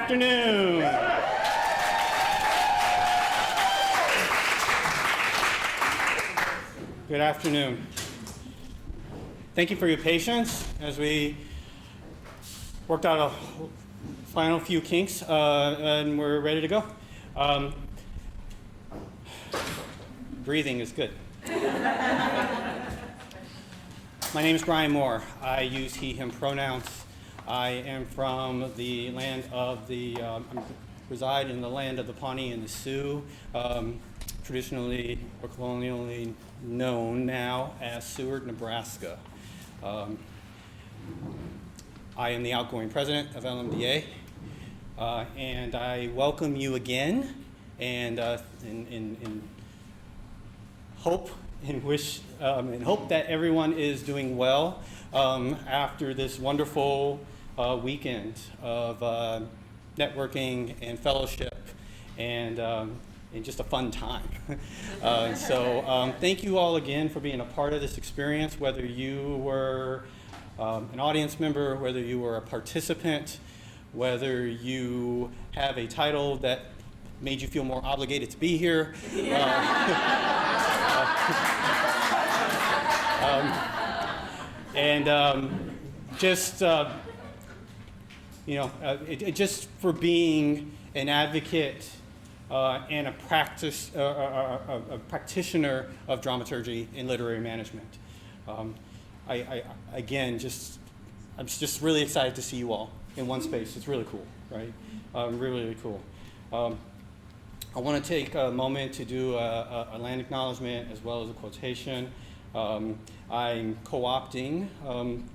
afternoon. Good afternoon. Thank you for your patience as we worked out a final few kinks and we're ready to go. Breathing is good. My name is Brian Moore. I use he, him pronouns. I am from the land of the, reside in the land of the Pawnee and the Sioux, traditionally or colonially known now as Seward, Nebraska. I am the outgoing president of Lmda, and I welcome you again, and in hope and wish and hope that everyone is doing well after this wonderful weekend of networking and fellowship and just a fun time. So thank you all again for being a part of this experience, whether you were an audience member, whether you were a participant, whether you have a title that made you feel more obligated to be here. Just just for being an advocate and a practitioner of dramaturgy and literary management. I'm just really excited to see you all in one space. It's really cool, right? Really cool. I want to take a moment to do a land acknowledgement as well as a quotation. I'm co-opting an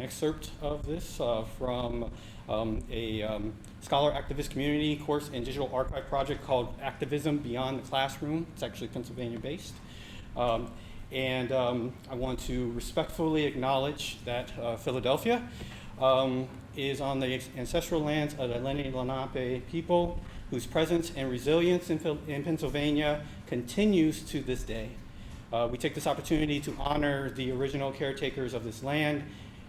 excerpt of this from a scholar activist community course and digital archive project called Activism Beyond the Classroom. It's actually Pennsylvania based. And I want to respectfully acknowledge that Philadelphia is on the ancestral lands of the Lenape people, whose presence and resilience in Pennsylvania continues to this day. We take this opportunity to honor the original caretakers of this land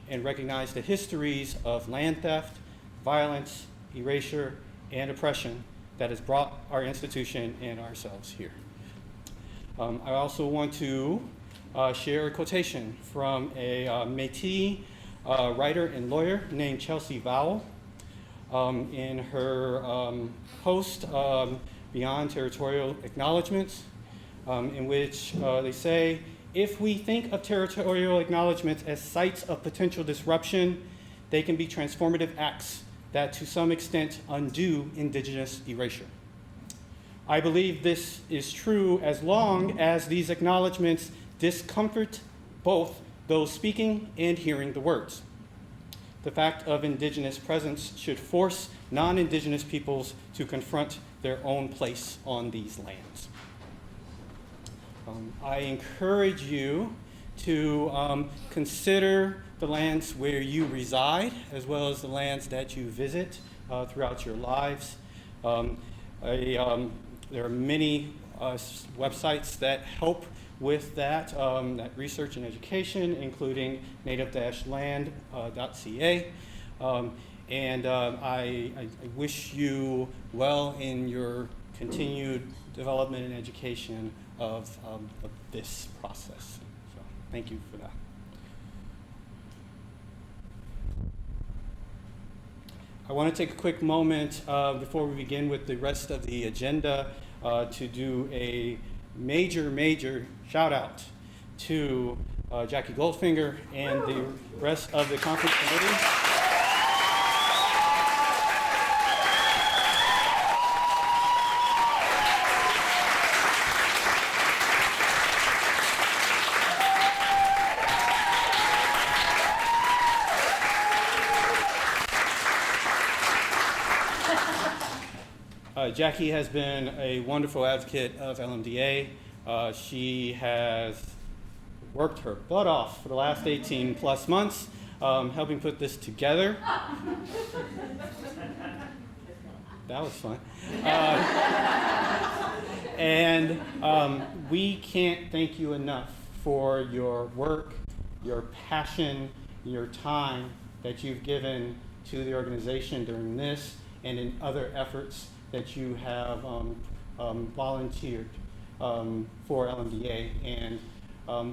and recognize the histories of land theft, violence, erasure, and oppression that has brought our institution and ourselves here. I also want to share a quotation from a Métis writer and lawyer named Chelsea Vowell. In her post, Beyond Territorial Acknowledgements, in which they say, if we think of territorial acknowledgements as sites of potential disruption, they can be transformative acts that to some extent undo indigenous erasure. I believe this is true as long as these acknowledgements discomfort both those speaking and hearing the words. The fact of indigenous presence should force non-indigenous peoples to confront their own place on these lands. I encourage you to consider the lands where you reside, as well as the lands that you visit throughout your lives. There are many websites that help with that research and education, including native-land.ca. And I wish you well in your continued development and education of this process. So thank you for that. I want to take a quick moment before we begin with the rest of the agenda to do a major shout out to Jackie Goldfinger and the rest of the conference committee. Jackie has been a wonderful advocate of Lmda. She has worked her butt off for the last 18 plus months, helping put this together. That was fun. And we can't thank you enough for your work, your passion, your time that you've given to the organization during this and in other efforts that you have volunteered for Lmda, and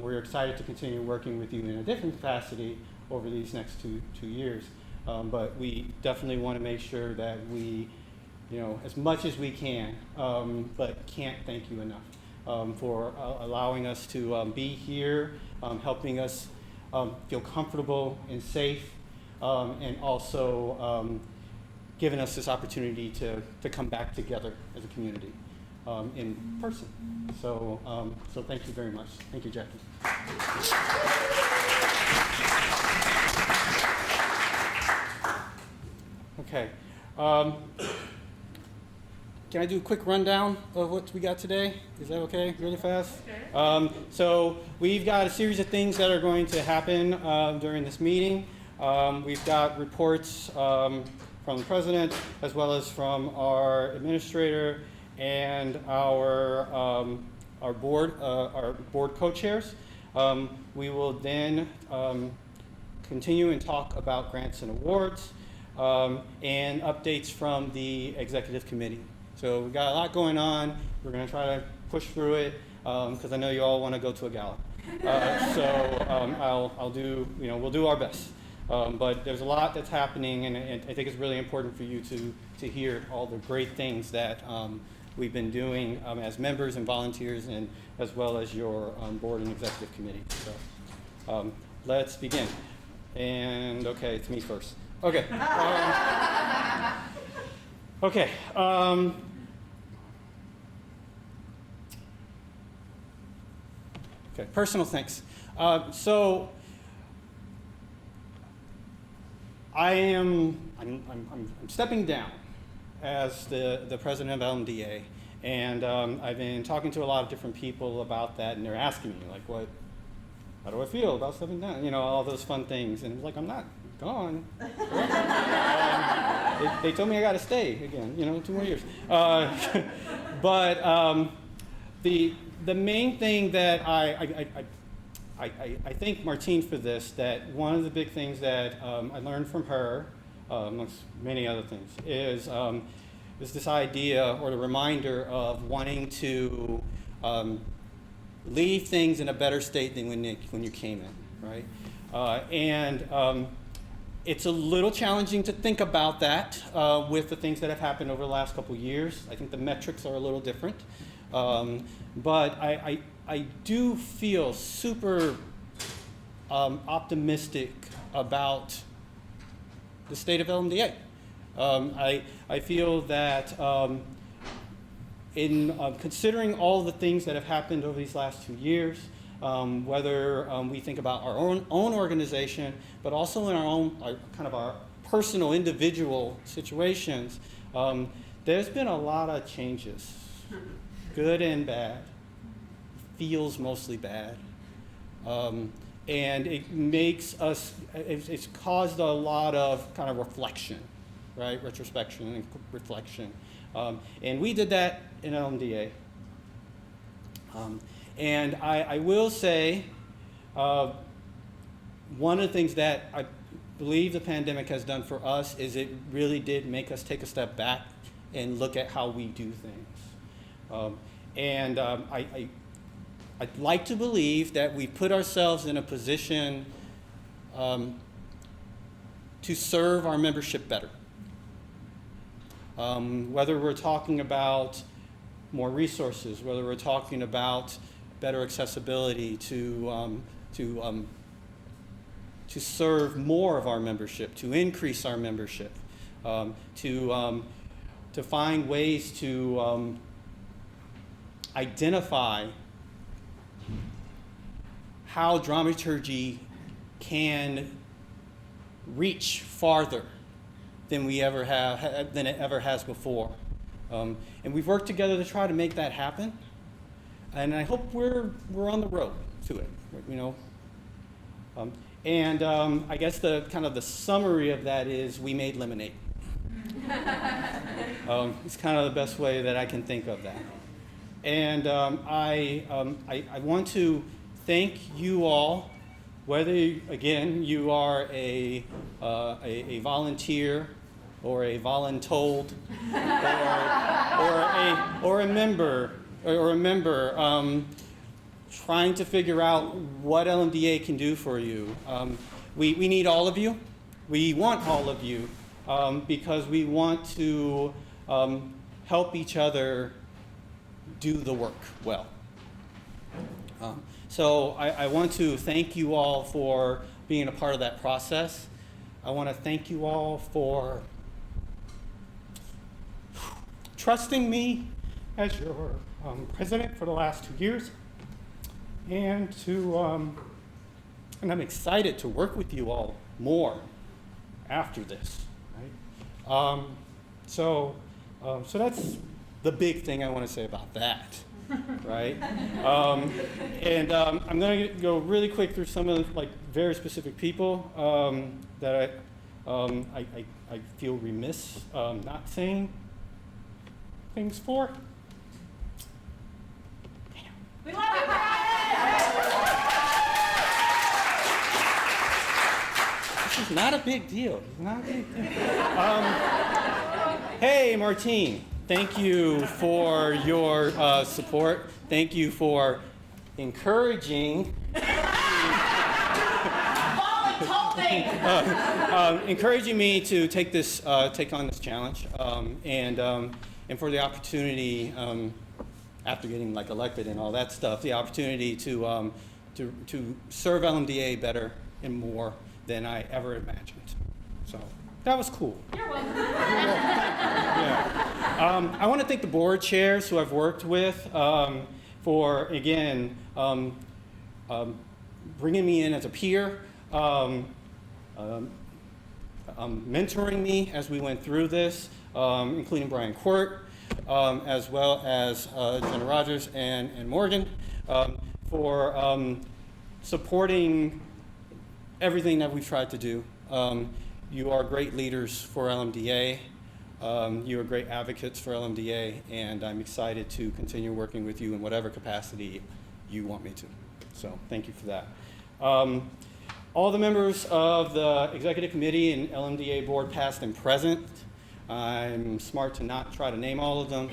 we're excited to continue working with you in a different capacity over these next two years. But we definitely want to make sure that we, as much as we can, but can't thank you enough for allowing us to be here, helping us feel comfortable and safe, and also giving us this opportunity to come back together as a community in person. So, so thank you very much. Thank you, Jackie. Okay. Can I do a quick rundown of what we got today? Is that okay? Really fast? Okay. So we've got a series of things that are going to happen during this meeting. We've got reports from the president, as well as from our administrator and our board co-chairs. We will then continue and talk about grants and awards and updates from the executive committee. So we've got a lot going on. We're going to try to push through it because I know you all want to go to a gala. I'll do, we'll do our best. But there's a lot that's happening, and I think it's really important for you to hear all the great things that we've been doing as members and volunteers, and as well as your board and executive committee. So let's begin. And okay, it's me first. Okay. Okay. Okay. Personal thanks. So I'm stepping down as the president of Lmda, and I've been talking to a lot of different people about that, and they're asking me like, how do I feel about stepping down? All those fun things, and it's like, I'm not gone. They told me I got to stay again, 2 more years. But the main thing that I thank Martine for this, that one of the big things that I learned from her, amongst many other things, is this idea or the reminder of wanting to leave things in a better state than when you came in, right? And it's a little challenging to think about that with the things that have happened over the last couple of years. I think the metrics are a little different. But I do feel super optimistic about the state of Lmda. I feel that in considering all the things that have happened over these last 2 years, whether we think about our own organization, but also in our personal individual situations, there's been a lot of changes, good and bad. Feels mostly bad. And it makes us, it's caused a lot of kind of reflection, right? Retrospection and reflection. And we did that in Lmda. And I will say, one of the things that I believe the pandemic has done for us is it really did make us take a step back and look at how we do things. I'd like to believe that we put ourselves in a position to serve our membership better. Whether we're talking about more resources, whether we're talking about better accessibility to serve more of our membership, to increase our membership, to find ways to identify how dramaturgy can reach farther than it ever has before. And we've worked together to try to make that happen. And I hope we're on the road to it, I guess the kind of the summary of that is we made lemonade. It's kind of the best way that I can think of that. And I want to thank you all, whether again you are a volunteer or a voluntold, or a member trying to figure out what LMDA can do for you. We need all of you. We want all of you because we want to help each other do the work well. So I want to thank you all for being a part of that process. I want to thank you all for trusting me as your president for the last 2 years, and I'm excited to work with you all more after this. Right? So that's the big thing I want to say about that. Right? And I'm going to go really quick through some of the very specific people that I feel remiss not saying things for. We love you, Brian! This is not a big deal. It's not a big deal. Hey, Martine. Thank you for your support. Thank you for encouraging me to take on this challenge, and for the opportunity after getting elected and all that stuff, the opportunity to serve LMDA better and more than I ever imagined. So that was cool. You're welcome. Yeah. I want to thank the board chairs who I've worked with for, again, bringing me in as a peer, mentoring me as we went through this, including Brian Quirt, as well as Jenna Rogers and Morgan, for supporting everything that we've tried to do. You are great leaders for LMDA. You are great advocates for LMDA, and I'm excited to continue working with you in whatever capacity you want me to. So thank you for that. All the members of the Executive Committee and LMDA Board, past and present, I'm smart to not try to name all of them,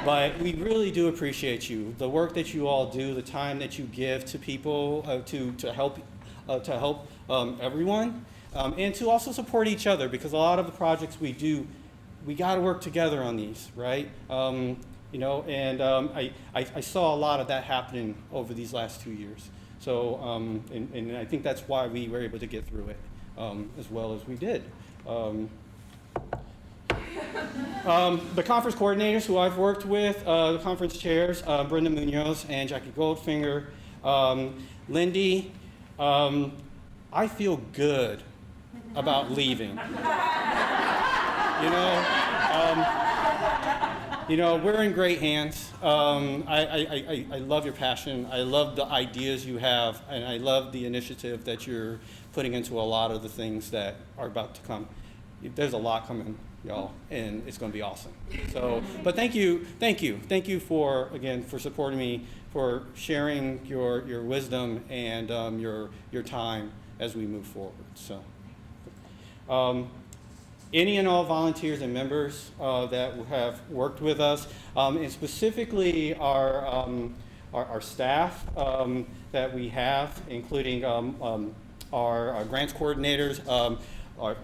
but we really do appreciate you. The work that you all do, the time that you give to people to help everyone. And to also support each other, because a lot of the projects we do, we got to work together on these, right? I saw a lot of that happening over these last 2 years. So, and I think that's why we were able to get through it as well as we did. The conference coordinators who I've worked with, the conference chairs, Brenda Munoz and Jackie Goldfinger, Lindy, I feel good about leaving. We're in great hands. I love your passion. I love the ideas you have, and I love the initiative that you're putting into a lot of the things that are about to come. There's a lot coming, y'all, and it's going to be awesome. So, but thank you for supporting me, for sharing your wisdom and your time as we move forward. So, any and all volunteers and members that have worked with us, and specifically our staff that we have, including our grants coordinators,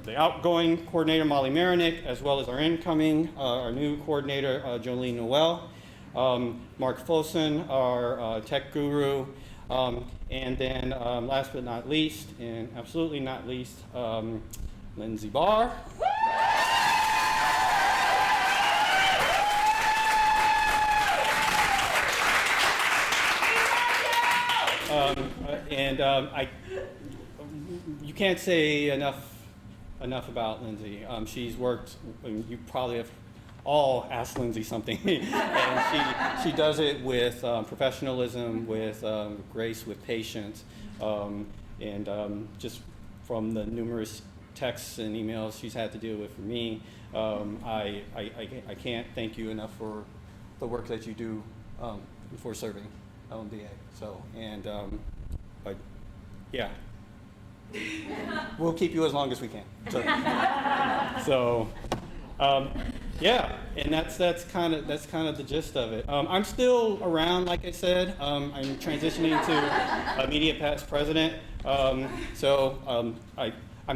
the outgoing coordinator, Molly Marinick, as well as our incoming, our new coordinator, Jolene Noel, Mark Fossen, our tech guru, and then last but not least, and absolutely not least, Lindsey Barr. You can't say enough about Lindsey. She's worked, you probably have all asked Lindsey something, and she does it with professionalism, with grace, with patience, and just from the numerous texts and emails she's had to deal with for me, I can't thank you enough for the work that you do for serving LMDA. So, and yeah. we'll keep you as long as we can. So, yeah, and that's kind of the gist of it. I'm still around, like I said. I'm transitioning to immediate past president. I'm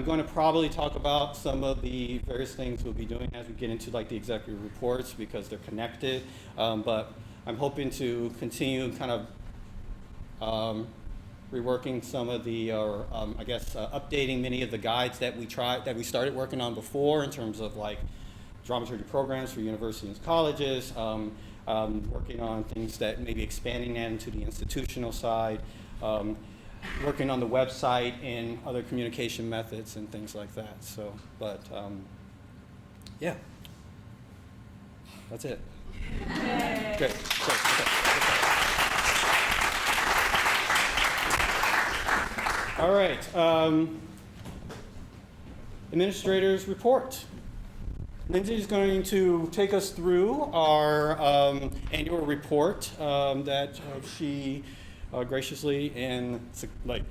going to probably talk about some of the various things we'll be doing as we get into like the executive reports because they're connected. But I'm hoping to continue kind of reworking some of the, updating many of the guides that we started working on before in terms of like dramaturgy programs for universities and colleges, working on things that maybe expanding that into the institutional side, working on the website and other communication methods and things like that. So, but yeah, that's it. Great. Okay. All right. Administrator's report. Lindsey is going to take us through our annual report that she graciously and like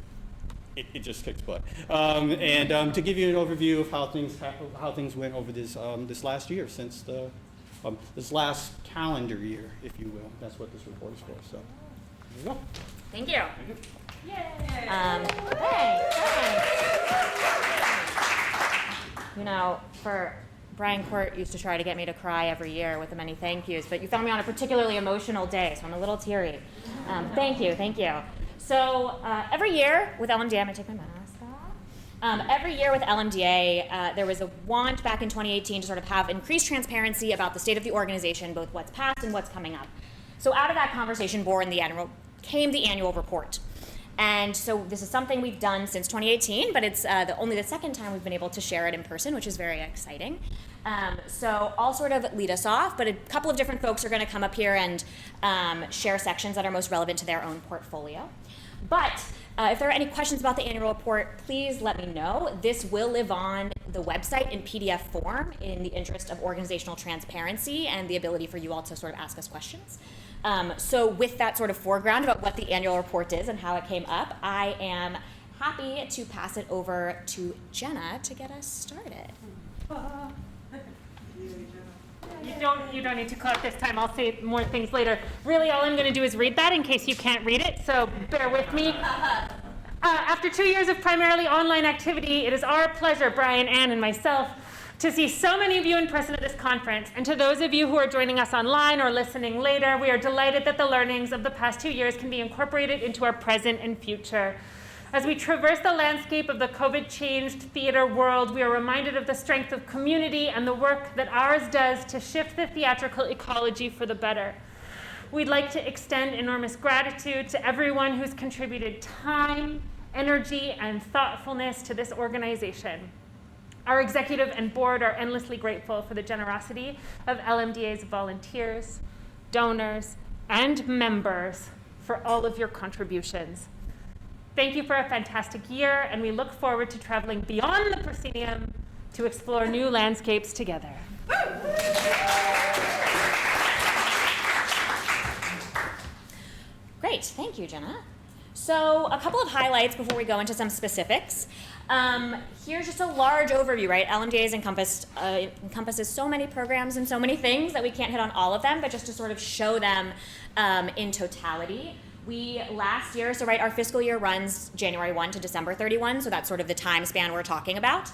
it just kicks butt, and to give you an overview of how things went over this last year since this last calendar year, if you will. That's what this report is for. So there you go. Thank you. Thank you. You know, Brian Court used to try to get me to cry every year with the many thank yous, but you found me on a particularly emotional day, so I'm a little teary. Thank you. So every year with Lmda, I'm going to take my mask off. Every year with Lmda, there was a want back in 2018 to sort of have increased transparency about the state of the organization, both what's past and what's coming up. So out of that conversation came the annual report. And so this is something we've done since 2018, but it's only the second time we've been able to share it in person, which is very exciting. So I'll sort of lead us off, but a couple of different folks are going to come up here and share sections that are most relevant to their own portfolio. But if there are any questions about the annual report, please let me know. This will live on the website in PDF form in the interest of organizational transparency and the ability for you all to sort of ask us questions. So with that sort of foreground about what the annual report is and how it came up, I am happy to pass it over to Jenna to get us started. You don't need to clap this time. I'll say more things later. Really, all I'm going to do is read that in case you can't read it, so bear with me. After 2 years of primarily online activity, it is our pleasure, Brian, Ann, and myself, to see so many of you in person at this conference. And to those of you who are joining us online or listening later, we are delighted that the learnings of the past 2 years can be incorporated into our present and future. As we traverse the landscape of the COVID-changed theater world, we are reminded of the strength of community and the work that ours does to shift the theatrical ecology for the better. We'd like to extend enormous gratitude to everyone who's contributed time, energy, and thoughtfulness to this organization. Our executive and board are endlessly grateful for the generosity of LMDA's volunteers, donors, and members for all of your contributions. Thank you for a fantastic year, and we look forward to traveling beyond the proscenium to explore new landscapes together. Great, thank you, Jenna. So a couple of highlights before we go into some specifics. Here's just a large overview, right? LMDA encompasses so many programs and so many things that we can't hit on all of them, but just to sort of show them in totality. We last year, our fiscal year runs January 1 to December 31, so that's sort of the time span we're talking about.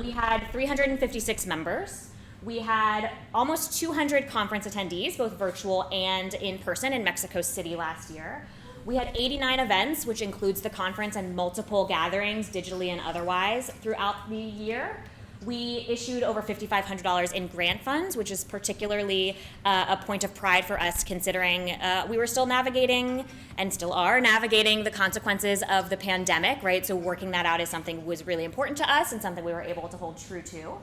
We had 356 members. We had almost 200 conference attendees, both virtual and in person in Mexico City last year. We had 89 events, which includes the conference and multiple gatherings, digitally and otherwise, throughout the year. We issued over $5,500 in grant funds, which is particularly a point of pride for us considering we were still navigating, and still are navigating, the consequences of the pandemic, right? So working that out is something that was really important to us and something we were able to hold true to.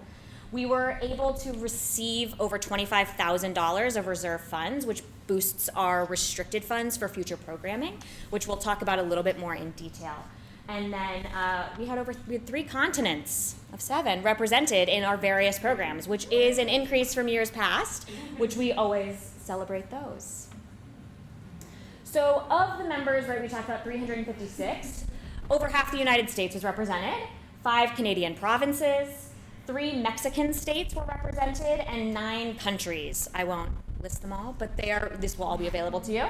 We were able to receive over $25,000 of reserve funds, which boosts our restricted funds for future programming, which we'll talk about a little bit more in detail. And then we had 3 continents of 7 represented in our various programs, which is an increase from years past, which we always celebrate those. So of the members, right, we talked about 356. over half the United States was represented, 5 Canadian provinces, 3 Mexican states were represented, and 9 countries. I won't list them all, but this will all be available to you.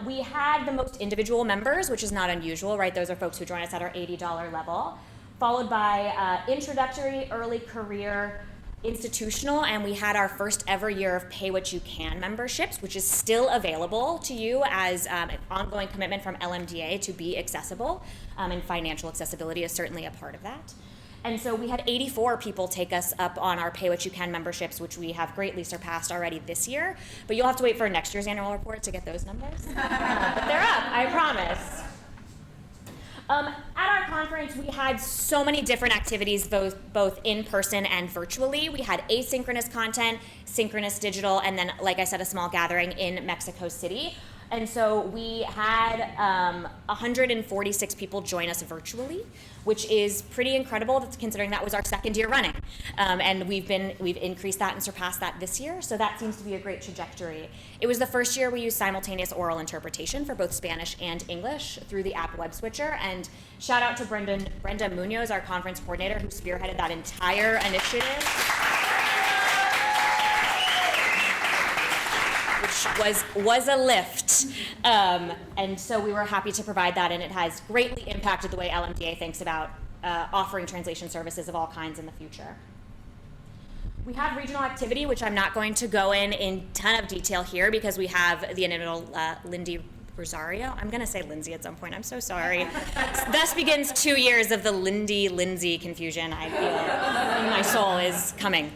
We had the most individual members, which is not unusual, right? Those are folks who join us at our $80 level, followed by introductory, early career, institutional, and we had our first ever year of Pay What You Can memberships, which is still available to you as an ongoing commitment from Lmda to be accessible, and financial accessibility is certainly a part of that. And so we had 84 people take us up on our Pay What You Can memberships, which we have greatly surpassed already this year, but you'll have to wait for next year's annual report to get those numbers. But they're up, I promise. At our conference, we had so many different activities, both in person and virtually. We had asynchronous content, synchronous digital, and then, like I said, a small gathering in Mexico City. And so we had 146 people join us virtually, which is pretty incredible considering that was our second year running. And we've increased that and surpassed that this year, so that seems to be a great trajectory. It was the first year we used simultaneous oral interpretation for both Spanish and English through the app Web Switcher, and shout out to Brenda Munoz, our conference coordinator, who spearheaded that entire initiative. Which was a lift. And so we were happy to provide that, and it has greatly impacted the way Lmda thinks about offering translation services of all kinds in the future. We have regional activity, which I'm not going to go in a ton of detail here because we have the inimitable Lindy Rosario. I'm going to say Lindsay at some point. I'm so sorry. Thus begins 2 years of the Lindsay confusion. I feel in my soul is coming.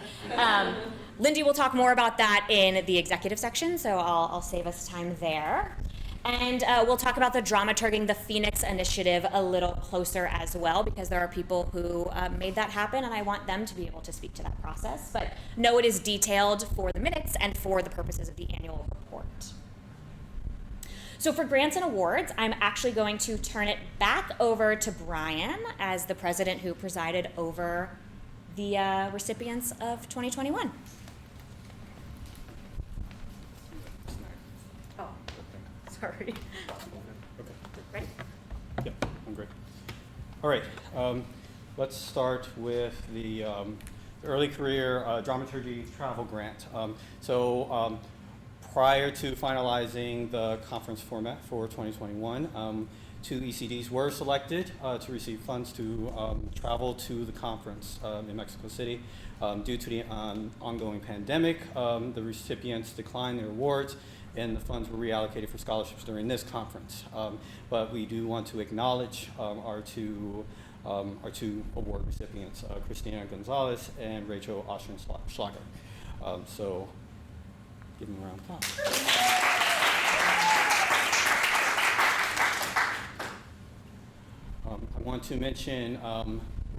Lindy will talk more about that in the executive section, so I'll save us time there. And we'll talk about the Dramaturging the Phoenix initiative a little closer as well, because there are people who made that happen, and I want them to be able to speak to that process. But know it is detailed for the minutes and for the purposes of the annual report. So for grants and awards, I'm actually going to turn it back over to Brian as the president who presided over the recipients of 2021. Sorry. Okay. Ready? Yeah, I'm great. All right, let's start with the early career dramaturgy travel grant. Prior to finalizing the conference format for 2021, 2 ECDs were selected to receive funds to travel to the conference in Mexico City. Due to the ongoing pandemic, the recipients declined their awards, and the funds were reallocated for scholarships during this conference. But we do want to acknowledge our two award recipients, Christina Gonzalez and Rachel Oschenschlager. So give them a round of applause. I want to mention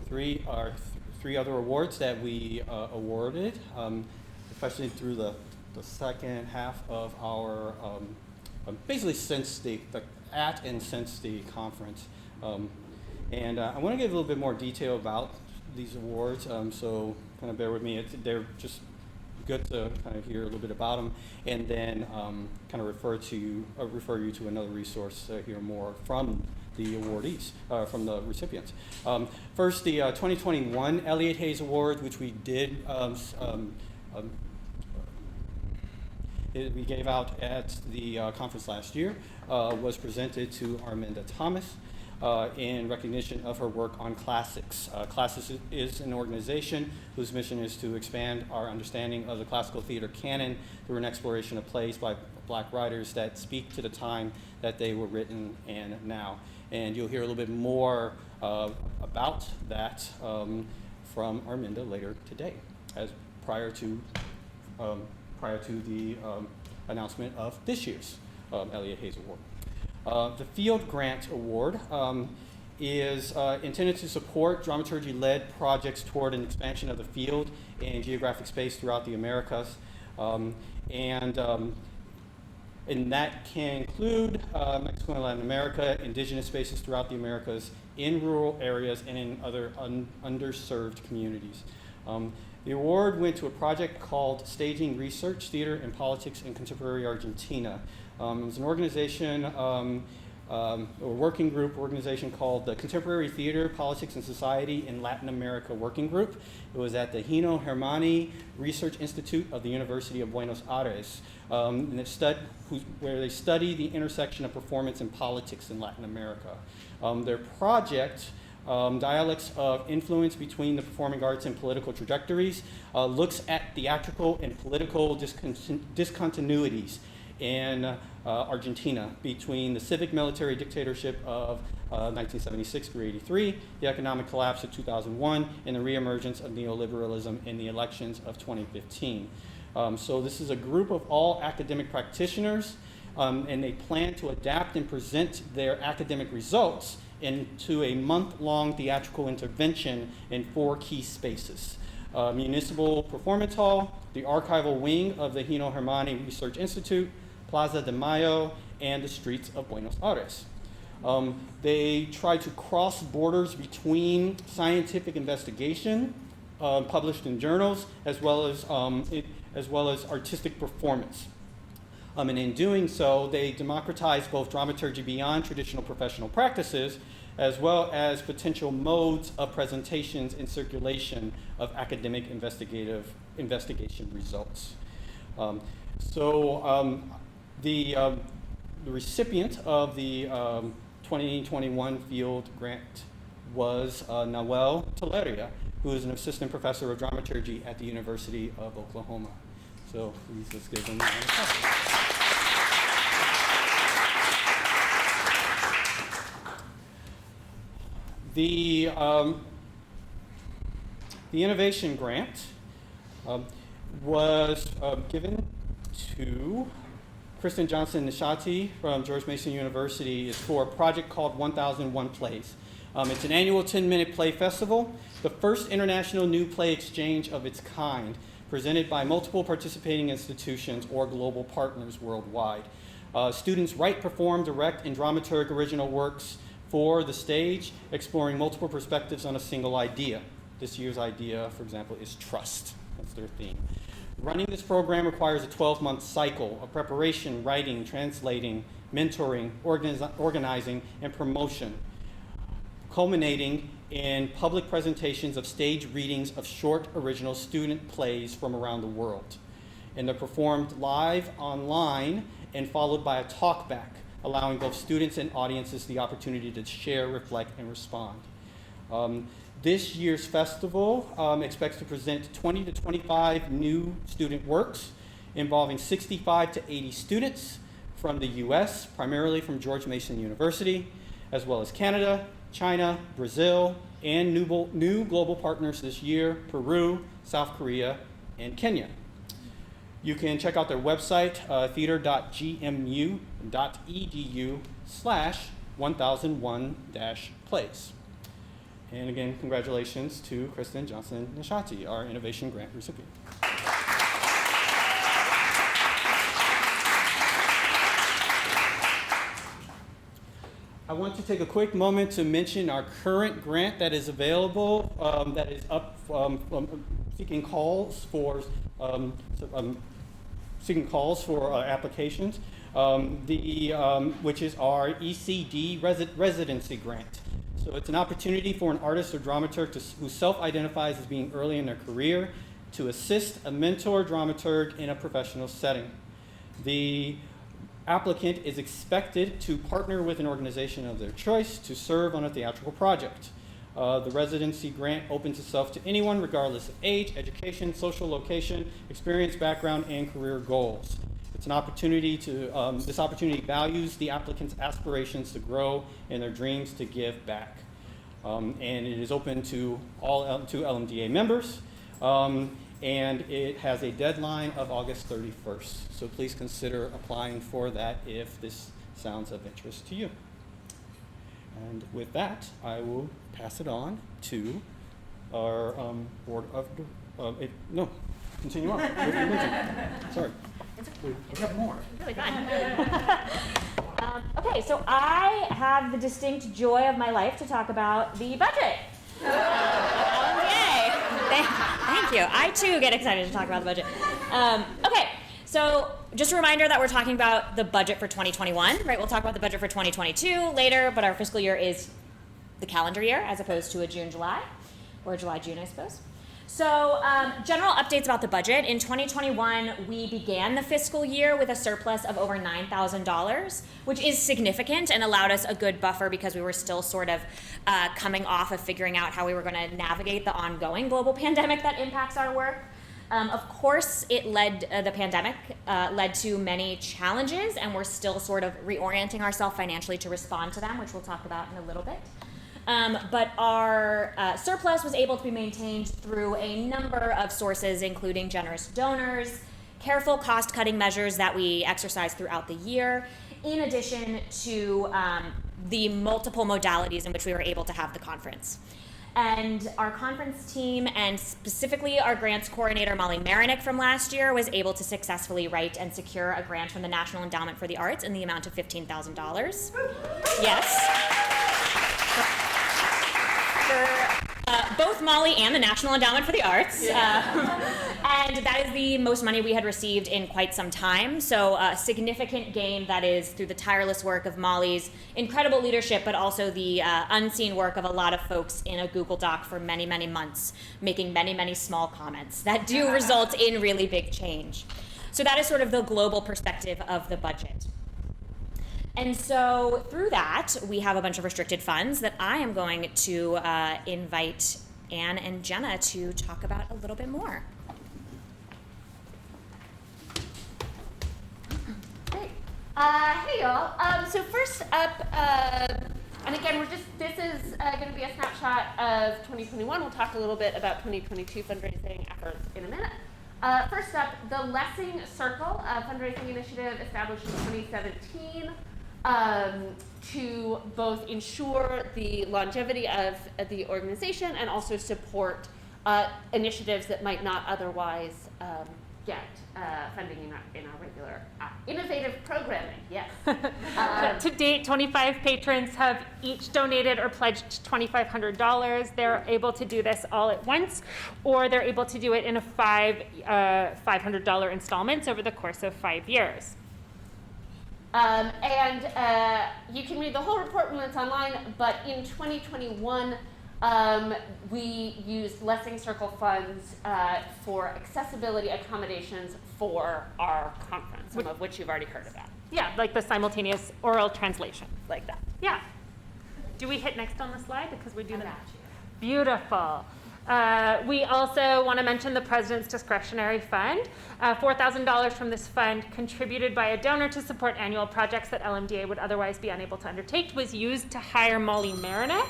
three other awards that we awarded, especially through the second half of our, basically since the conference. And I want to give a little bit more detail about these awards, so kind of bear with me. They're just good to kind of hear a little bit about them, and then kind of refer you to another resource to hear more from the awardees, from the recipients. First, the 2021 Elliot Hayes Award, which we did we gave out at the conference last year, was presented to Arminda Thomas in recognition of her work on classics. Classics is an organization whose mission is to expand our understanding of the classical theater canon through an exploration of plays by Black writers that speak to the time that they were written and now. And you'll hear a little bit more about that from Arminda later today, as prior to the announcement of this year's Elliot Hayes Award. The Field Grant Award is intended to support dramaturgy-led projects toward an expansion of the field and geographic space throughout the Americas. And that can include Mexico and Latin America, indigenous spaces throughout the Americas, in rural areas, and in other underserved communities. The award went to a project called Staging Research, Theater and Politics in Contemporary Argentina. It was an organization working group organization called the Contemporary Theater, Politics, and Society in Latin America Working Group. It was at the Hino Hermani Research Institute of the University of Buenos Aires, and where they study the intersection of performance and politics in Latin America. Their project, Dialects of Influence Between the Performing Arts and Political Trajectories, looks at theatrical and political discontinuities in Argentina between the civic military dictatorship of 1976 through 83, the economic collapse of 2001, and the reemergence of neoliberalism in the elections of 2015. So this is a group of all academic practitioners, and they plan to adapt and present their academic results into a month-long theatrical intervention in 4 key spaces. Municipal Performance Hall, the archival wing of the Hino Hermani Research Institute, Plaza de Mayo, and the streets of Buenos Aires. They try to cross borders between scientific investigation published in journals as well as artistic performance. And in doing so, they democratize both dramaturgy beyond traditional professional practices as well as potential modes of presentations and circulation of academic investigation results. The recipient of the 2021 field grant was Noel Teleria, who is an assistant professor of dramaturgy at the University of Oklahoma. So please let's give him a round of applause. The innovation grant was given to Kristen Johnson Nishati from George Mason University. Is for a project called 1001 Plays. It's an annual 10-minute play festival, the first international new play exchange of its kind, presented by multiple participating institutions or global partners worldwide. Students write, perform, direct, and dramaturg original works for the stage, exploring multiple perspectives on a single idea. This year's idea, for example, is trust. That's their theme. Running this program requires a 12-month cycle of preparation, writing, translating, mentoring, organizing, and promotion, culminating in public presentations of stage readings of short original student plays from around the world. And they're performed live online and followed by a talkback, allowing both students and audiences the opportunity to share, reflect, and respond. This year's festival expects to present 20 to 25 new student works involving 65 to 80 students from the US, primarily from George Mason University, as well as Canada, China, Brazil, and new global partners this year, Peru, South Korea, and Kenya. You can check out their website, theater.gmu.edu/1001-plays. And again, congratulations to Kristen Johnson Nishati, our innovation grant recipient. I want to take a quick moment to mention our current grant that is available, that is up seeking calls for applications, which is our ECD Residency Grant. So it's an opportunity for an artist or dramaturg who self-identifies as being early in their career to assist a mentor dramaturg in a professional setting. The applicant is expected to partner with an organization of their choice to serve on a theatrical project. The residency grant opens itself to anyone regardless of age, education, social location, experience, background, and career goals. It's an opportunity this opportunity values the applicant's aspirations to grow and their dreams to give back. And it is open to all Lmda members. And it has a deadline of August 31st. So please consider applying for that if this sounds of interest to you. And with that, I will pass it on to our board of, continue on. Sorry. I've got more. Really fun. Okay, so I have the distinct joy of my life to talk about the budget. Yay! Thank you. I too get excited to talk about the budget. Okay, so So just a reminder that we're talking about the budget for 2021, right? We'll talk about the budget for 2022 later, but our fiscal year is the calendar year as opposed to a June-July, or July-June, I suppose. So general updates about the budget. In 2021, we began the fiscal year with a surplus of over $9,000, which is significant and allowed us a good buffer because we were still sort of coming off of figuring out how we were going to navigate the ongoing global pandemic that impacts our work. Of course, the pandemic led to many challenges, and we're still sort of reorienting ourselves financially to respond to them, which we'll talk about in a little bit. But our surplus was able to be maintained through a number of sources, including generous donors, careful cost-cutting measures that we exercised throughout the year, in addition to the multiple modalities in which we were able to have the conference. And our conference team, and specifically our grants coordinator, Molly Marinick from last year, was able to successfully write and secure a grant from the National Endowment for the Arts in the amount of $15,000. Yes. For both Molly and the National Endowment for the Arts. And that is the most money we had received in quite some time. So a significant gain that is through the tireless work of Molly's incredible leadership, but also the unseen work of a lot of folks in a Google Doc for many, many months, making many, many small comments that do result in really big change. So that is sort of the global perspective of the budget. And so through that, we have a bunch of restricted funds that I am going to invite Anne and Jenna to talk about a little bit more. Great. Hey y'all. So first up, and again, this is going to be a snapshot of 2021. We'll talk a little bit about 2022 fundraising efforts in a minute. First up, the Lessing Circle, a fundraising initiative established in 2017. To both ensure the longevity of the organization and also support initiatives that might not otherwise get funding in our regular innovative programming. Yes. To date, 25 patrons have each donated or pledged $2,500. They're able to do this all at once, or they're able to do it in a $500 installments over the course of 5 years. You can read the whole report when it's online, but in 2021, we used Lessing Circle funds for accessibility accommodations for our conference, some of which you've already heard about. Yeah, like the simultaneous oral translation, like that. Yeah. Do we hit next on the slide? Because we do that. Beautiful. We also want to mention the President's Discretionary Fund. $4,000 from this fund, contributed by a donor to support annual projects that LMDA would otherwise be unable to undertake, was used to hire Molly Marinick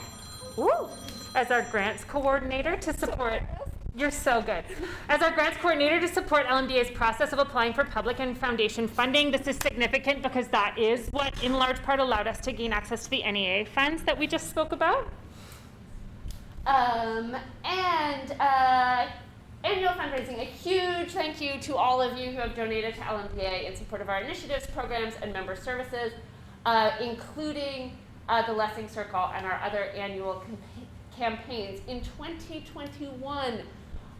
as our grants coordinator to support. You're so good. As our grants coordinator to support LMDA's process of applying for public and foundation funding. This is significant because that is what, in large part, allowed us to gain access to the NEA funds that we just spoke about. Annual fundraising, a huge thank you to all of you who have donated to LMDA in support of our initiatives, programs, and member services, including the Lessing Circle and our other annual campaigns. In 2021,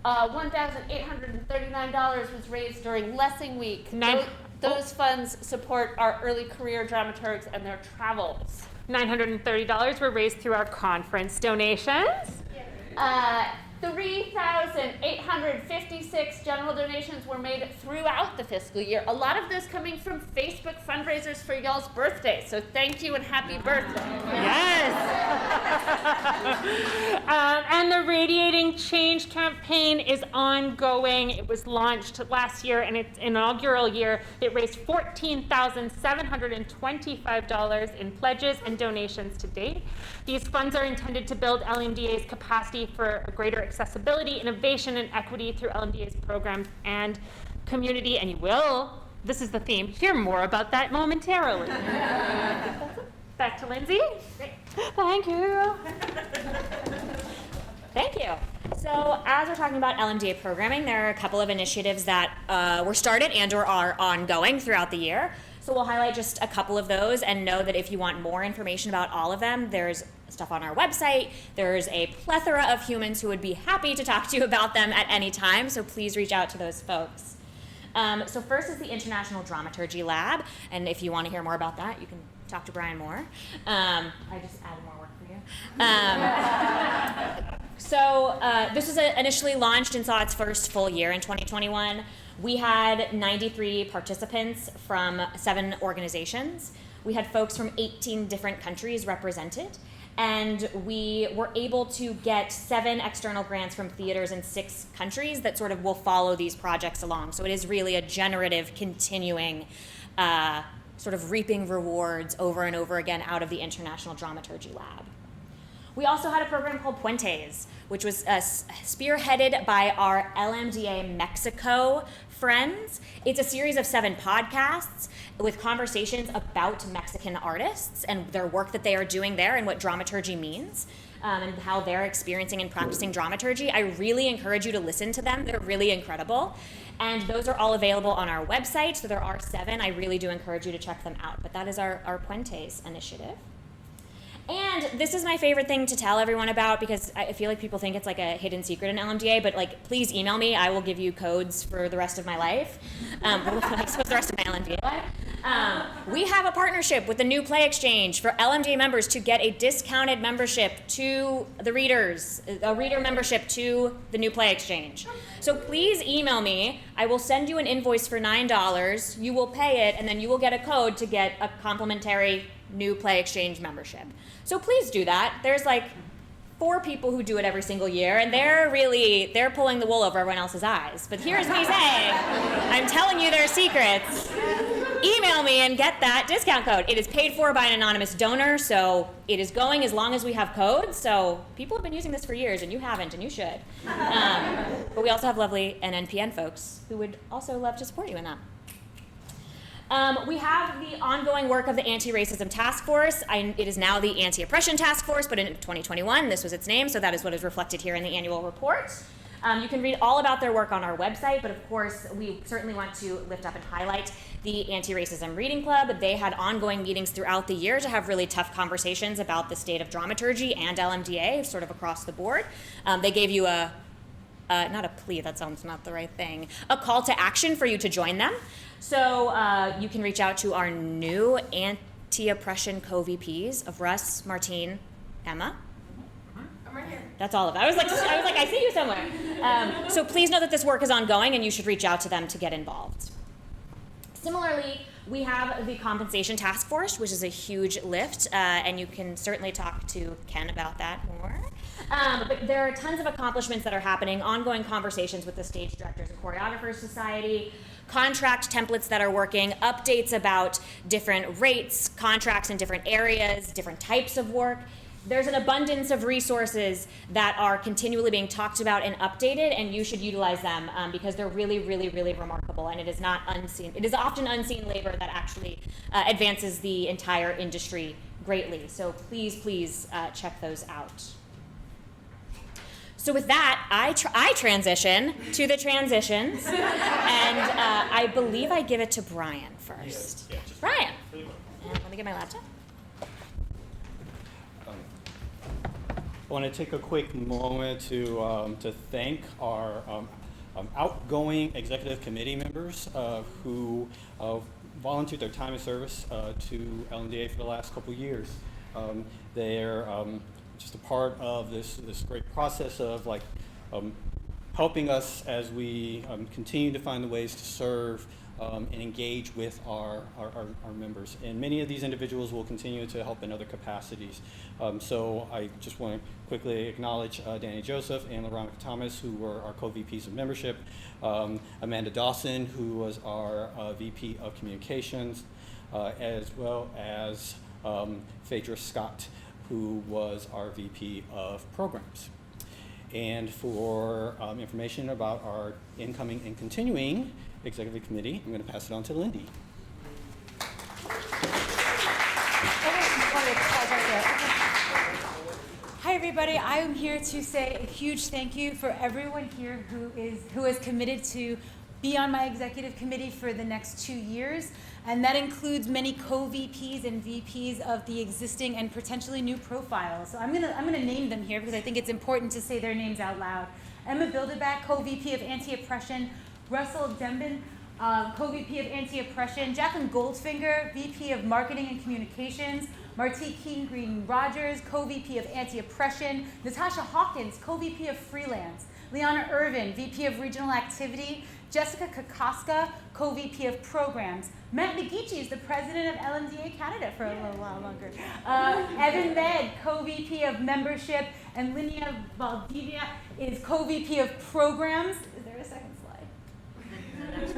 $1,839 was raised during Lessing Week. Those funds support our early career dramaturgs and their travels. $930 were raised through our conference donations. 3,856 general donations were made throughout the fiscal year. A lot of those coming from Facebook fundraisers for y'all's birthdays. So thank you and happy birthday. Yes. And the Radiating Change campaign is ongoing. It was launched last year, and its inaugural year, it raised $14,725 in pledges and donations to date. These funds are intended to build LMDA's capacity for greater accessibility, innovation, and equity through LMDA's programs and community. And you will, this is the theme, hear more about that momentarily. Back to Lindsey. Thank you. Thank you. So as we're talking about LMDA programming, there are a couple of initiatives that were started and or are ongoing throughout the year. So we'll highlight just a couple of those and know that if you want more information about all of them, there's stuff on our website. There's a plethora of humans who would be happy to talk to you about them at any time, so please reach out to those folks. So first is the International Dramaturgy Lab, and if you want to hear more about that, you can talk to Brian more. I just added more work for you. So this was initially launched and saw its first full year in 2021. We had 93 participants from 7 organizations. We had folks from 18 different countries represented, and we were able to get 7 external grants from theaters in 6 countries that sort of will follow these projects along. So it is really a generative, continuing, sort of reaping rewards over and over again out of the International Dramaturgy Lab. We also had a program called Puentes, which was spearheaded by our Lmda Mexico friends. It's a series of 7 podcasts with conversations about Mexican artists and their work that they are doing there and what dramaturgy means, and how they're experiencing and practicing dramaturgy. I really encourage you to listen to them. They're really incredible. And those are all available on our website. So there are 7. I really do encourage you to check them out. But that is our Puentes initiative. And this is my favorite thing to tell everyone about, because I feel like people think it's like a hidden secret in LMDA, but like, please email me. I will give you codes for the rest of my life. I suppose the rest of my LMDA life. We have a partnership with the New Play Exchange for LMDA members to get a discounted membership to the readers, a reader membership to the New Play Exchange. So please email me. I will send you an invoice for $9. You will pay it, and then you will get a code to get a complimentary New Play Exchange membership. So please do that. There's like 4 people who do it every single year, and they're pulling the wool over everyone else's eyes. But here's me saying, I'm telling you their secrets. Email me and get that discount code. It is paid for by an anonymous donor, so it is going as long as we have codes. So people have been using this for years, and you haven't, and you should. But we also have lovely NNPN folks who would also love to support you in that. We have the ongoing work of the Anti-Racism Task Force. It is now the Anti-Oppression Task Force, but in 2021, this was its name, so that is what is reflected here in the annual report. You can read all about their work on our website, but of course, we certainly want to lift up and highlight the Anti-Racism Reading Club. They had ongoing meetings throughout the year to have really tough conversations about the state of dramaturgy and LMDA, sort of across the board. They gave you not a plea, that sounds not the right thing, a call to action for you to join them. So you can reach out to our new anti-oppression co-VPs of Russ, Martine, Emma. I'm right here. That's all of it. I was like, I see you somewhere. So please know that this work is ongoing, and you should reach out to them to get involved. Similarly, we have the Compensation Task Force, which is a huge lift, and you can certainly talk to Ken about that more. But there are tons of accomplishments that are happening, ongoing conversations with the Stage Directors and Choreographers Society, contract templates that are working, updates about different rates, contracts in different areas, different types of work. There's an abundance of resources that are continually being talked about and updated, and you should utilize them because they're really, really, really remarkable, and it is not unseen. It is often unseen labor that actually advances the entire industry greatly. So please, please check those out. So with that, I transition to the transitions, and I believe I give it to Brian first. Yeah, Brian, and let me get my laptop. I want to take a quick moment to thank our outgoing executive committee members who volunteered their time and service to LMDA for the last couple of years. They're just a part of this great process of helping us as we continue to find the ways to serve and engage with our members. And many of these individuals will continue to help in other capacities. So I just want to quickly acknowledge Danny Joseph and Arminda Thomas, who were our co-VPs of membership, Amanda Dawson, who was our VP of communications, as well as Phaedra Scott, who was our VP of programs. And for information about our incoming and continuing executive committee, I'm going to pass it on to Lindy. Hi everybody, I am here to say a huge thank you for everyone here who is committed to be on my executive committee for the next 2 years, and that includes many co-VPs and VPs of the existing and potentially new profiles. So I'm gonna name them here because I think it's important to say their names out loud. Emma Bilderback, co-VP of Anti-Oppression, Russell Denman, co-VP of Anti-Oppression, Jacqueline Goldfinger, VP of Marketing and Communications, Marti King Green Rogers, co-VP of Anti-Oppression, Natasha Hawkins, co-VP of Freelance, Liana Irvin, VP of Regional Activity, Jessica Kokoska, co-VP of Programs, Matt McGeechee is the president of Lmda Canada for a little while longer, Evan Med, co-VP of Membership, and Linnea Valdivia is co-VP of Programs. Is there a second slide?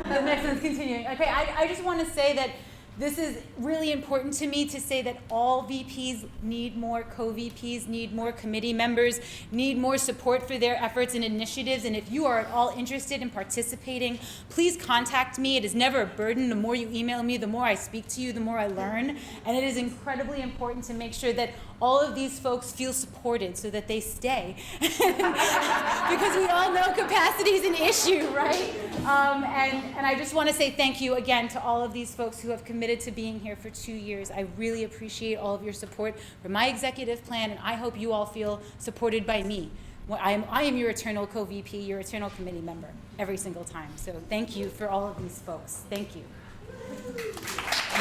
The next one's continuing. Okay, I just want to say that this is really important to me to say that all VPs need more co-VPs, need more committee members, need more support for their efforts and initiatives. And if you are at all interested in participating, please contact me. It is never a burden. The more you email me, the more I speak to you, the more I learn. And it is incredibly important to make sure that all of these folks feel supported so that they stay. Because we all know capacity is an issue, right? And I just want to say thank you again to all of these folks who have committed to being here for 2 years. I really appreciate all of your support for my executive plan, and I hope you all feel supported by me. Well, I am your eternal co-VP, your eternal committee member, every single time. So thank you for all of these folks. Thank you. And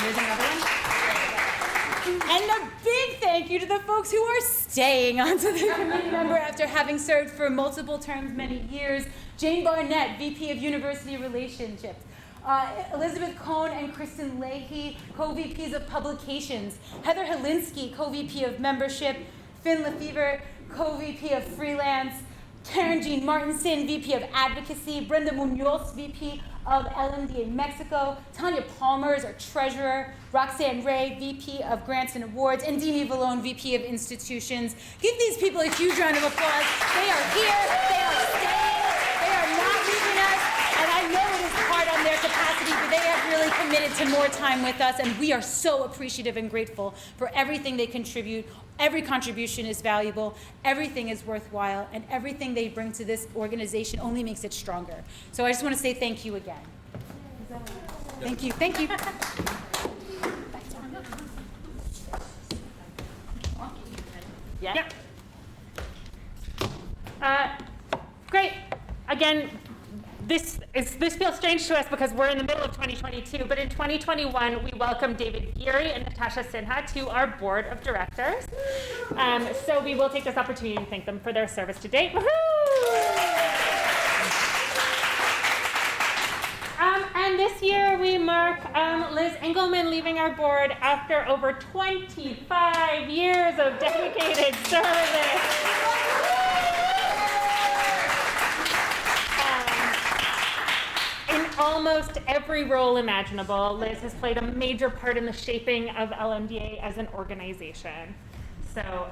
there's another one. And a big thank you to the folks who are staying onto the committee member after having served for multiple terms, many years. Jane Barnett, VP of University Relationships. Elizabeth Cohn and Kristen Leahy, co-VPs of Publications. Heather Hillinski, co-VP of Membership. Finn Lefevre, co-VP of Freelance. Karen Jean Martinson, VP of Advocacy. Brenda Munoz, VP of Lmda Mexico. Tanya Palmer is our Treasurer. Roxanne Ray, VP of Grants and Awards. And Dini Vallone, VP of Institutions. Give these people a huge round of applause. They are here. They are staying. They are not leaving us. And I know it is hard on their capacity, but they have really committed to more time with us, and we are so appreciative and grateful for everything they contribute. Every contribution is valuable, everything is worthwhile, and everything they bring to this organization only makes it stronger. So I just want to say thank you again. Thank you, thank you. Yeah. Great. Again, this feels strange to us because we're in the middle of 2022, but in 2021, we welcomed David Geary and Natasha Sinha to our board of directors. So we will take this opportunity to thank them for their service to date. And this year we mark Liz Engelman leaving our board after over 25 years of dedicated service. In almost every role imaginable, Liz has played a major part in the shaping of Lmda as an organization. So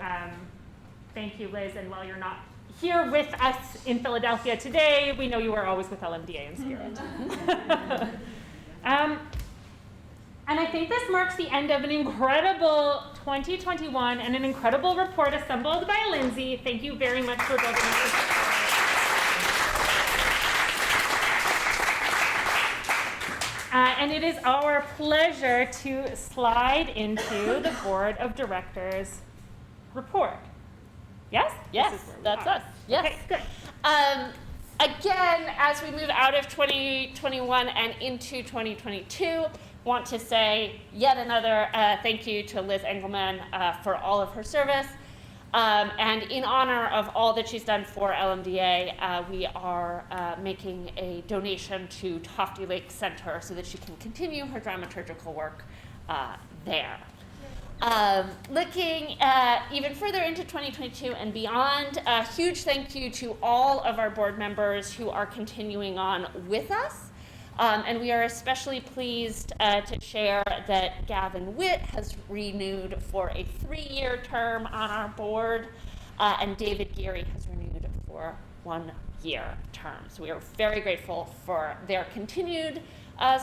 thank you, Liz, and while you're not here with us in Philadelphia today, we know you are always with Lmda in spirit. And I think this marks the end of an incredible 2021 and an incredible report assembled by Lindsey. Thank you very much for building this. And it is our pleasure to slide into the board of directors report. Yes? Yes, that's us. Yes. Okay, good. Again, as we move out of 2021 and into 2022, want to say yet another thank you to Liz Engelman for all of her service. And in honor of all that she's done for LMDA, we are making a donation to Tofty Lake Center so that she can continue her dramaturgical work there. Looking even further into 2022 and beyond, a huge thank you to all of our board members who are continuing on with us. And we are especially pleased to share that Gavin Witt has renewed for a 3-year term on our board, and David Geary has renewed for 1-year term. So we are very grateful for their continued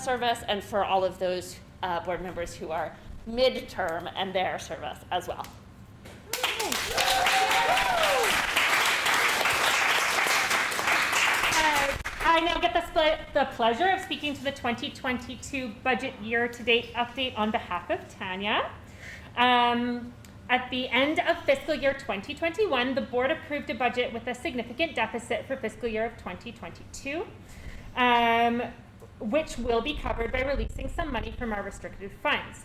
service and for all of those board members who are mid-term and their service as well. I now get the pleasure of speaking to the 2022 budget year-to-date update on behalf of Tanya. At the end of fiscal year 2021, the board approved a budget with a significant deficit for fiscal year of 2022. which will be covered by releasing some money from our restricted funds.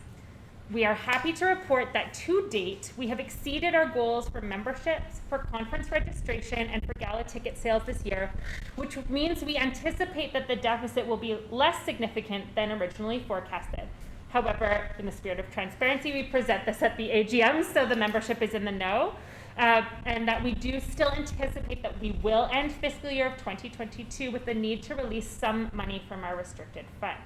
We are happy to report that to date, we have exceeded our goals for memberships, for conference registration, and for gala ticket sales this year, which means we anticipate that the deficit will be less significant than originally forecasted. However, in the spirit of transparency, we present this at the AGM, so the membership is in the know, and that we do still anticipate that we will end fiscal year of 2022 with the need to release some money from our restricted funds.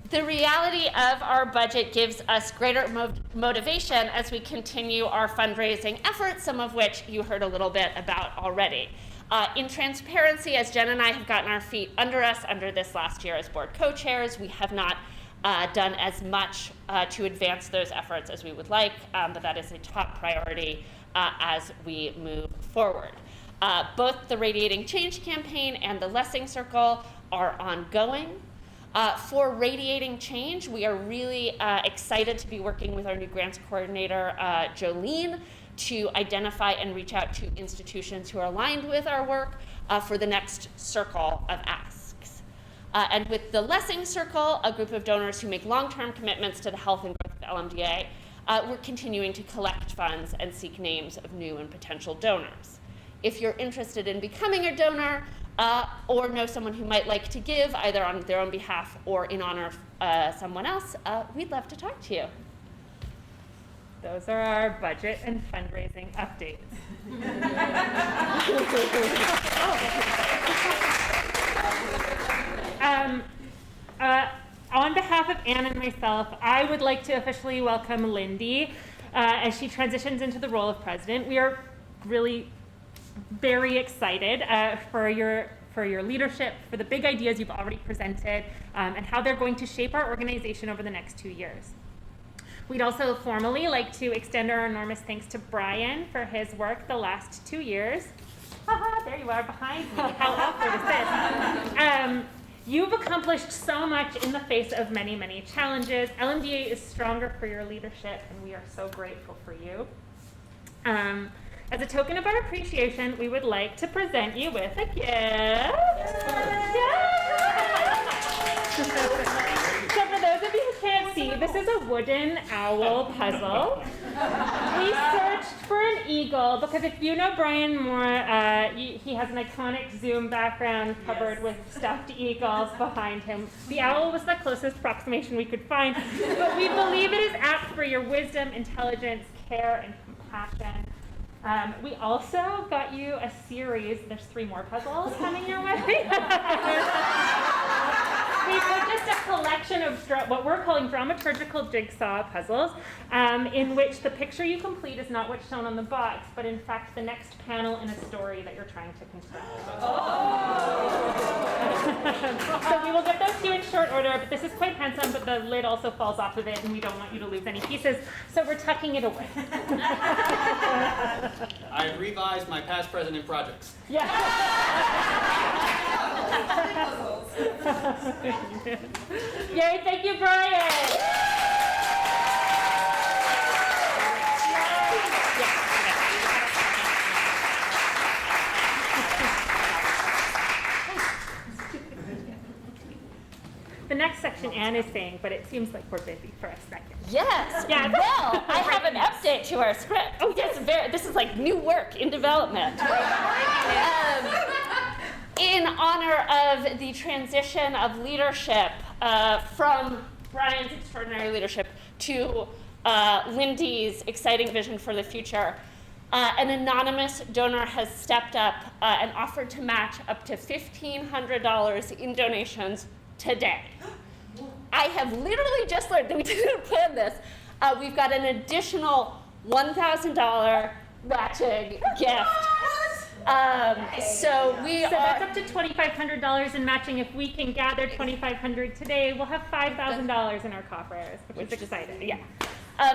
The reality of our budget gives us greater motivation as we continue our fundraising efforts, some of which you heard a little bit about already. In transparency, as Jen and I have gotten our feet under us under this last year as board co-chairs, we have not done as much to advance those efforts as we would like, but that is a top priority as we move forward. Both the Radiating Change campaign and the Lessing Circle are ongoing. For Radiating Change, we are really excited to be working with our new grants coordinator, Jolene, to identify and reach out to institutions who are aligned with our work for the next circle of asks. And with the Lessing Circle, a group of donors who make long-term commitments to the health and growth of the Lmda, we're continuing to collect funds and seek names of new and potential donors. If you're interested in becoming a donor, or know someone who might like to give, either on their own behalf or in honor of someone else, we'd love to talk to you. Those are our budget and fundraising updates. On behalf of Anne and myself, I would like to officially welcome Lindy as she transitions into the role of president. We are really very excited for your leadership, for the big ideas you've already presented, and how they're going to shape our organization over the next 2 years. We'd also formally like to extend our enormous thanks to Brian for his work the last 2 years. Haha, there you are behind me. How awkward is this? You've accomplished so much in the face of many, many challenges. Lmda is stronger for your leadership, and we are so grateful for you. As a token of our appreciation, we would like to present you with a gift. So for those of you who can't see, this is a wooden owl puzzle. We searched for an eagle because if you know Brian Moore, he has an iconic Zoom background covered with stuffed eagles behind him. The owl was the closest approximation we could find, but we believe it is apt for your wisdom, intelligence, care, and compassion. We also got you a series. There's 3 more puzzles coming your way. We purchased a collection of what we're calling dramaturgical jigsaw puzzles, in which the picture you complete is not what's shown on the box, but in fact the next panel in a story that you're trying to construct. So we will get those to you in short order, but this is quite handsome, but the lid also falls off of it, and we don't want you to lose any pieces, so we're tucking it away. I revised my past president projects. Yeah. Yay, thank you, Brian. The next section Anne is saying, but it seems like we're busy for a second. Yes. Yeah. Well, I have an update to our script. Oh, yes. This is like new work in development. In honor of the transition of leadership from Brian's extraordinary leadership to Lindy's exciting vision for the future, an anonymous donor has stepped up and offered to match up to $1,500 in donations today. I have literally just learned that we didn't plan this. We've got an additional $1,000 matching gift. So that's up to $2,500 in matching. If we can gather $2,500 today, we'll have $5,000 in our coffers, which is exciting. Yeah.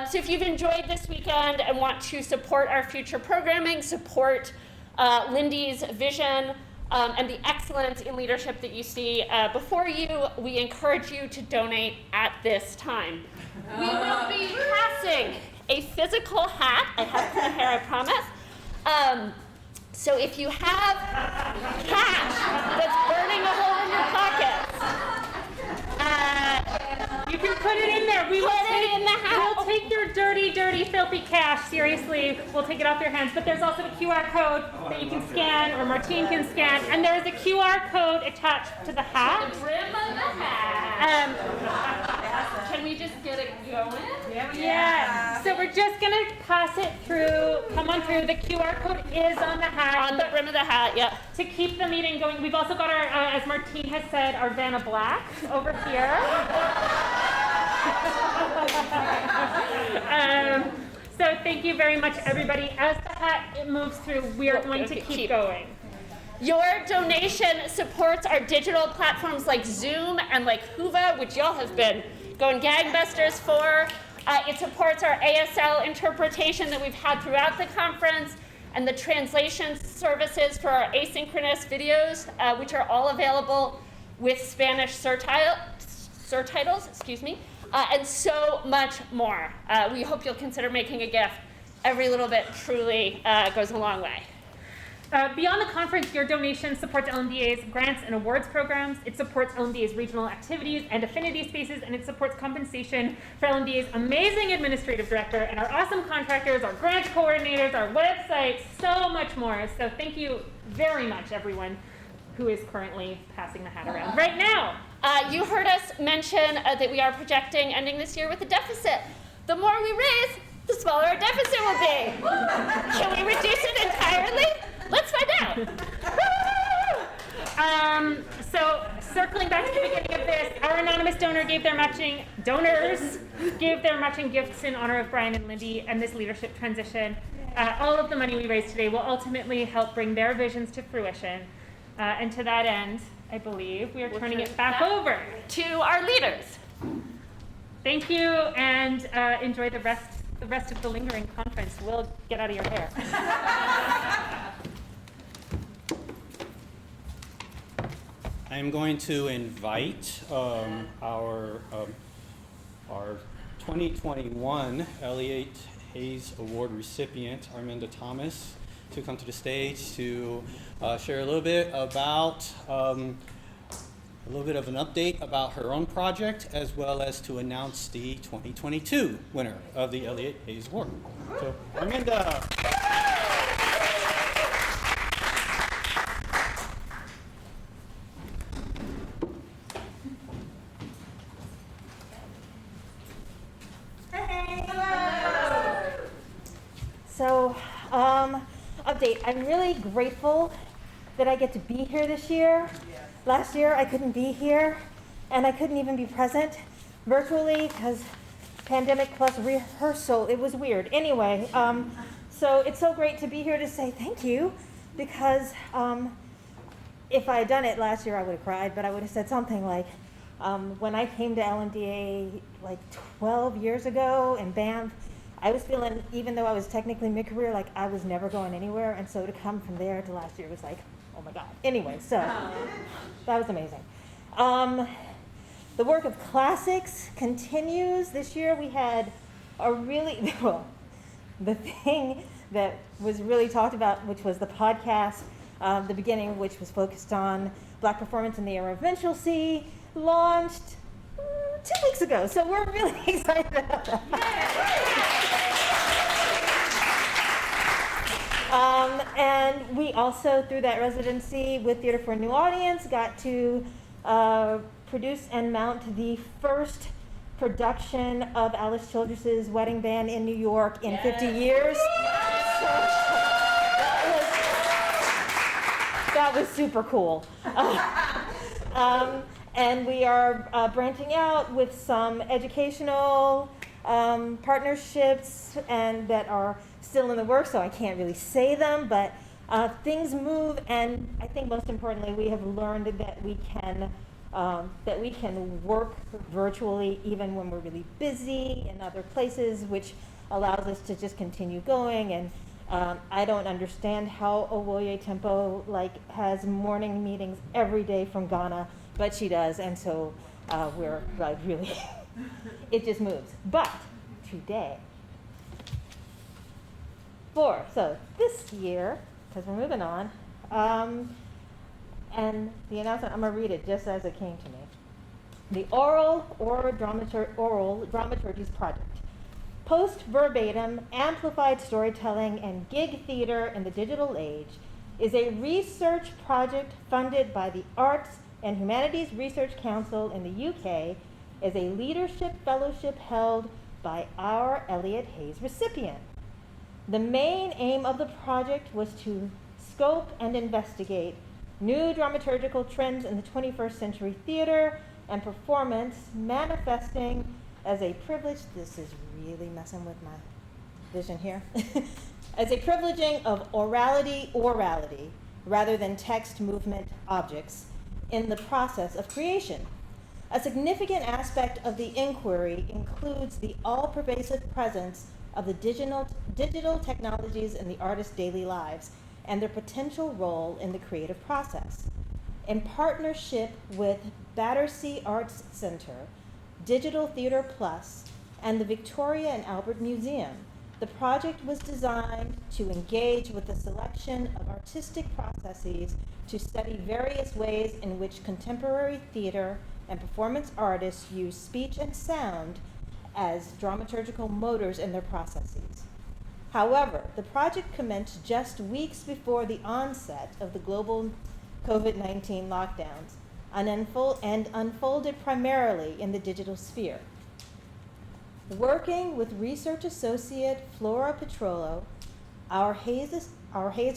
So if you've enjoyed this weekend and want to support our future programming, support Lindy's vision, and the excellence in leadership that you see before you, we encourage you to donate at this time. We will be passing a physical hat. I have put hair, I promise. So if you have cash that's burning a hole in your pocket, there. We will Put it take, in the hat. We'll take your dirty, dirty, filthy cash. Seriously, we'll take it off your hands. But there's also a QR code that you can scan, or Martine can scan, and there is a QR code attached to the hat. The brim of the hat. Can we just get it going? Yeah. So we're just gonna pass it through. Come on through. The QR code is on the hat. On the brim of the hat, yeah. To keep the meeting going, we've also got our, as Martine has said, our Vanna Black over here. So thank you very much, everybody. As the hat moves through, we are going to keep going. Your donation supports our digital platforms like Zoom and like Whova, which y'all have been going gangbusters for. It supports our ASL interpretation that we've had throughout the conference, and the translation services for our asynchronous videos, which are all available with Spanish surtitles, and so much more. We hope you'll consider making a gift. Every little bit truly goes a long way. Beyond the conference, your donation supports LMDA's grants and awards programs. It supports LMDA's regional activities and affinity spaces, and it supports compensation for LMDA's amazing administrative director and our awesome contractors, our grant coordinators, our website, so much more. So thank you very much, everyone who is currently passing the hat around right now. You heard us mention that we are projecting ending this year with a deficit. The more we raise, the smaller our deficit will be. Can we reduce it entirely? Let's find out. So circling back to the beginning of this, our anonymous donors gave their matching gifts in honor of Brian and Lindy and this leadership transition. All of the money we raised today will ultimately help bring their visions to fruition. And to that end, I believe we are turning it back over to our leaders. Thank you, and enjoy the rest of the lingering conference. We'll get out of your hair. I'm going to invite our 2021 Elliot Hayes Award recipient, Arminda Thomas, to come to the stage to share a little bit about a little bit of an update about her own project, as well as to announce the 2022 winner of the Elliot Hayes Award. So, Arminda. So, update. I'm really grateful that I get to be here this year. Last year I couldn't be here, and I couldn't even be present virtually because pandemic plus rehearsal. It was weird. Anyway, so it's so great to be here to say thank you, because if I had done it last year I would have cried, but I would have said something like, when I came to Lmda like 12 years ago in Banff, I was feeling, even though I was technically mid-career, like I was never going anywhere, and so to come from there to last year was like, oh my God. Anyway, so that was amazing. The work of classics continues. This year we had a really, well, the thing that was really talked about, which was the podcast, the beginning, which was focused on Black performance in the era of minstrelsy, launched 2 weeks ago. So we're really excited about that. And we also, through that residency with Theater for a New Audience, got to produce and mount the first production of Alice Childress's Wedding Band in New York in 50 years. So that was super cool. And we are branching out with some educational partnerships and that are still in the works, so I can't really say them, but things move, and I think most importantly, we have learned that we can work virtually even when we're really busy in other places, which allows us to just continue going. And I don't understand how Owoye Tempo has morning meetings every day from Ghana, but she does, and so we're like really, it just moves. But today, so this year, because we're moving on, and the announcement, I'm going to read it just as it came to me. the oral dramaturgies project. Post-verbatim, amplified storytelling and gig theater in the digital age is a research project funded by the Arts and Humanities Research Council in the UK as a leadership fellowship held by our Elliot Hayes recipient. The main aim of the project was to scope and investigate new dramaturgical trends in the 21st century theater and performance, manifesting as a privilege. This is really messing with my vision here. As a privileging of orality rather than text movement objects in the process of creation. A significant aspect of the inquiry includes the all-pervasive presence of the digital technologies in the artist's daily lives and their potential role in the creative process. In partnership with Battersea Arts Center, Digital Theatre Plus, and the Victoria and Albert Museum, the project was designed to engage with a selection of artistic processes to study various ways in which contemporary theater and performance artists use speech and sound as dramaturgical motors in their processes. However, the project commenced just weeks before the onset of the global COVID-19 lockdowns and unfolded primarily in the digital sphere. Working with research associate Flora Petrollo, our Hayes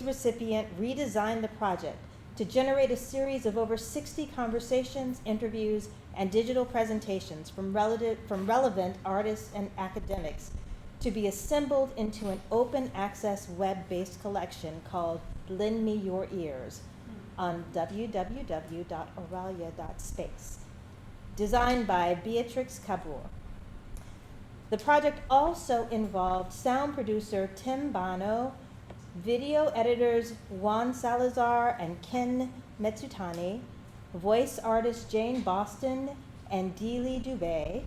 recipient redesigned the project to generate a series of over 60 conversations, interviews, and digital presentations from relevant artists and academics to be assembled into an open access web-based collection called Lend Me Your Ears on www.oralia.space, designed by Beatrix Cabur. The project also involved sound producer Tim Bano, video editors Juan Salazar and Ken Metsutani, voice artist Jane Boston and Deely Dubé,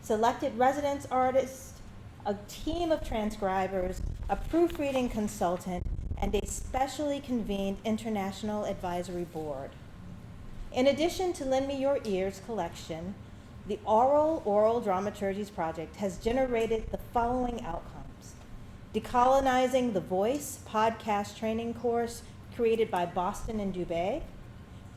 selected residence artists, a team of transcribers, a proofreading consultant, and a specially convened international advisory board. In addition to Lend Me Your Ears collection, the Oral Dramaturgies project has generated the following outcomes: Decolonizing the Voice podcast training course created by Boston and Dubé,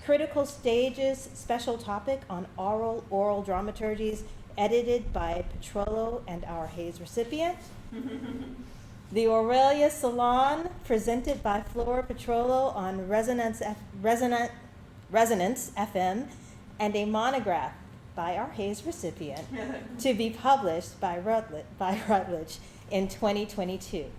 Critical Stages special topic on oral dramaturgies edited by Petrollo and our Hayes recipient, the Aurelia Salon presented by Flora Petrollo on Resonance FM, and a monograph by our Hayes recipient to be published by Routledge in 2022.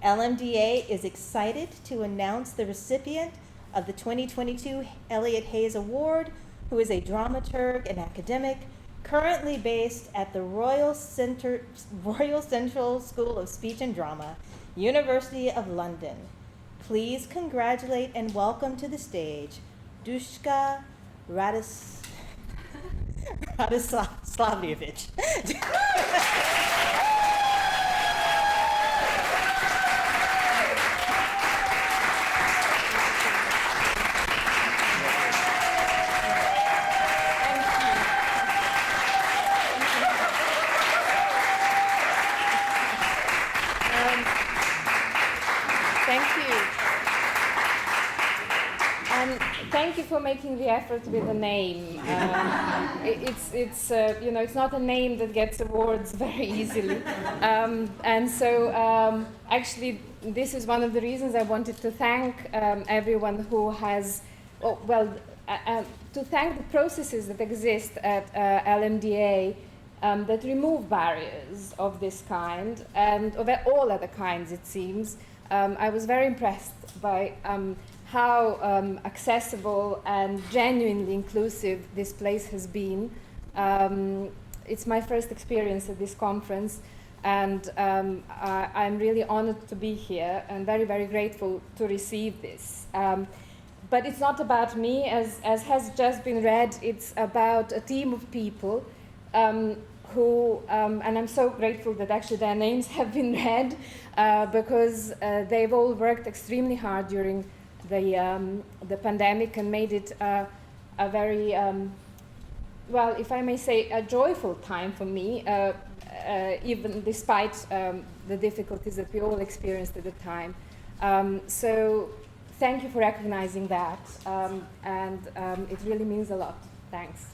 LMDA is excited to announce the recipient of the 2022 Elliot Hayes Award, who is a dramaturg and academic currently based at the Royal Central School of Speech and Drama, University of London. Please congratulate and welcome to the stage Dushka Radoslavljevic. Thank you for making the effort with the name. It's not a name that gets awards very easily, and so actually this is one of the reasons I wanted to thank everyone who has, to thank the processes that exist at LMDA that remove barriers of this kind and of all other kinds. It seems I was very impressed by how accessible and genuinely inclusive this place has been. It's my first experience at this conference, and I'm really honored to be here and very, very grateful to receive this. But it's not about me, as has just been read. It's about a team of people who, and I'm so grateful that actually their names have been read, because they've all worked extremely hard during the pandemic and made it a very well, if I may say, a joyful time for me, even despite the difficulties that we all experienced at the time. So thank you for recognizing that, and it really means a lot. Thanks.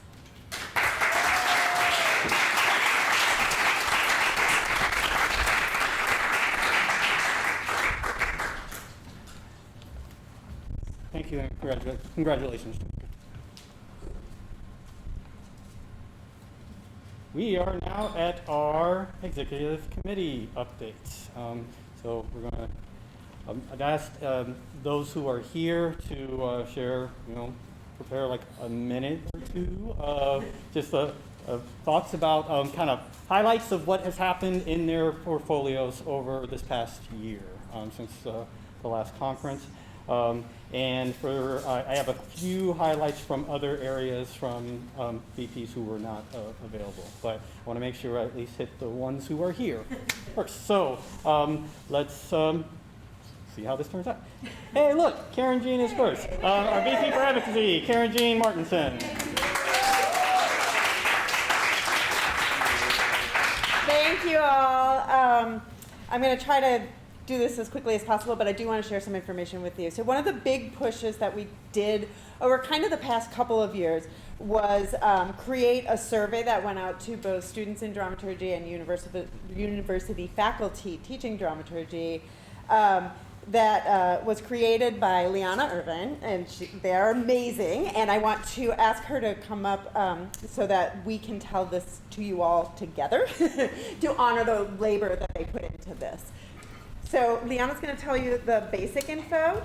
Thank you, and congratulations. We are now at our executive committee updates. So we're going to, I've asked those who are here to share, prepare like a minute or two of just thoughts about kind of highlights of what has happened in their portfolios over this past year since the last conference. And I have a few highlights from other areas from VPs who were not available, but I want to make sure I at least hit the ones who are here first. So let's see how this turns out. Hey, look, Karen Jean is first. Our VP for Advocacy, Karen Jean Martinson. Thank you all. I'm going to try to do this as quickly as possible, but I do want to share some information with you. So one of the big pushes that we did over kind of the past couple of years was create a survey that went out to both students in dramaturgy and university faculty teaching dramaturgy that was created by Liana Irvin, and they're amazing, and I want to ask her to come up so that we can tell this to you all together to honor the labor that they put into this. So Liana's going to tell you the basic info,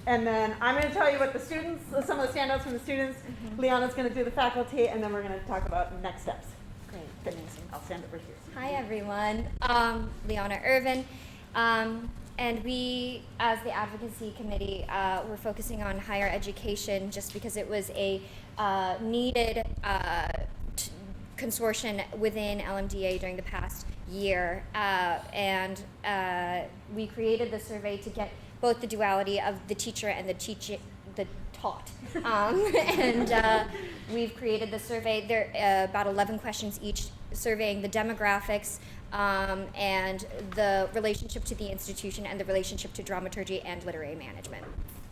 and then I'm going to tell you what the students, some of the standouts from the students. Liana's going to do the faculty, and then we're going to talk about next steps. Great. Amazing. I'll stand over here. Hi, everyone. Liana Irvin. And we, as the Advocacy Committee, were focusing on higher education just because it was a needed consortium within Lmda during the past year. And we created the survey to get both the duality of the teacher and the taught. And we've created the survey. There are about 11 questions each, surveying the demographics, and the relationship to the institution and the relationship to dramaturgy and literary management.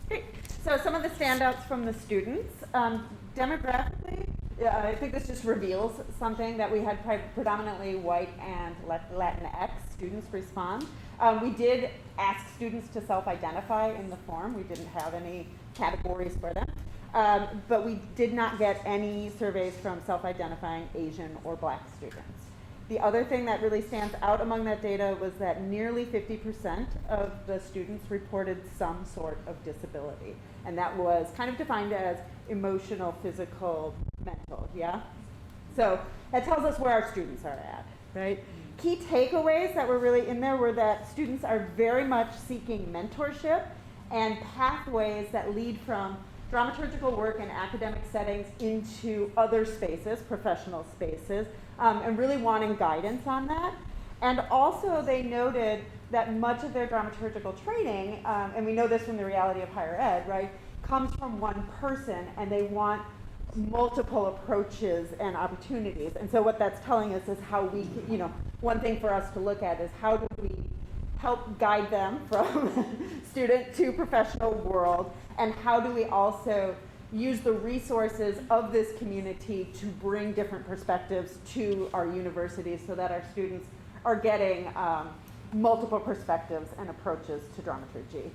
Great. So some of the standouts from the students. Demographically, I think this just reveals something that we had predominantly white and Latinx students respond. We did ask students to self-identify in the form. We didn't have any categories for them. But we did not get any surveys from self-identifying Asian or Black students. The other thing that really stands out among that data was that nearly 50% of the students reported some sort of disability. And that was kind of defined as emotional, physical, mental, yeah? So that tells us where our students are at, right? Key takeaways that were really in there were that students are very much seeking mentorship and pathways that lead from dramaturgical work in academic settings into other spaces, professional spaces, and really wanting guidance on that. And also they noted that much of their dramaturgical training, and we know this from the reality of higher ed, right, comes from one person, and they want multiple approaches and opportunities. And so what that's telling us is how we, one thing for us to look at is how do we help guide them from student to professional world, and how do we also use the resources of this community to bring different perspectives to our universities so that our students are getting multiple perspectives and approaches to dramaturgy.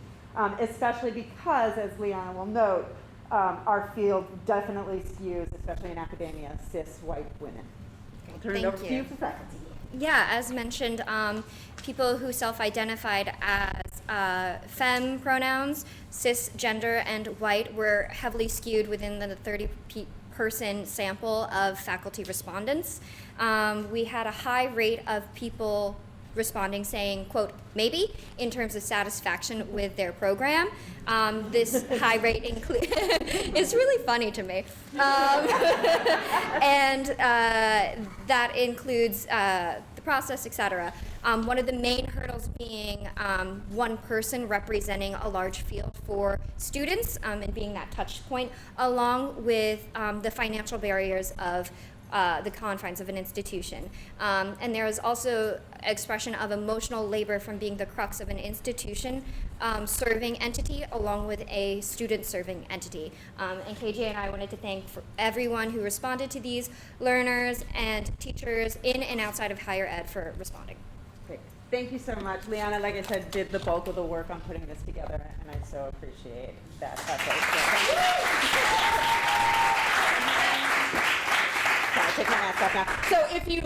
Especially because, as Liana will note, our field definitely skews, especially in academia, cis white women. I'll turn it over to you for faculty. Yeah, as mentioned, people who self-identified as femme pronouns, cisgender, and white were heavily skewed within the 30-person sample of faculty respondents. We had a high rate of people responding saying, quote, maybe, in terms of satisfaction with their program. This high rate it's really funny to me. And that includes the the process, etc. One of the main hurdles being one person representing a large field for students and being that touch point, along with the financial barriers of the confines of an institution. And there is also expression of emotional labor from being the crux of an institution serving entity along with a student serving entity. And KJ and I wanted to thank for everyone who responded to these, learners and teachers in and outside of higher ed for responding. Great. Thank you so much. Liana, like I said, did the bulk of the work on putting this together, and I so appreciate that Take my mask off now. So if you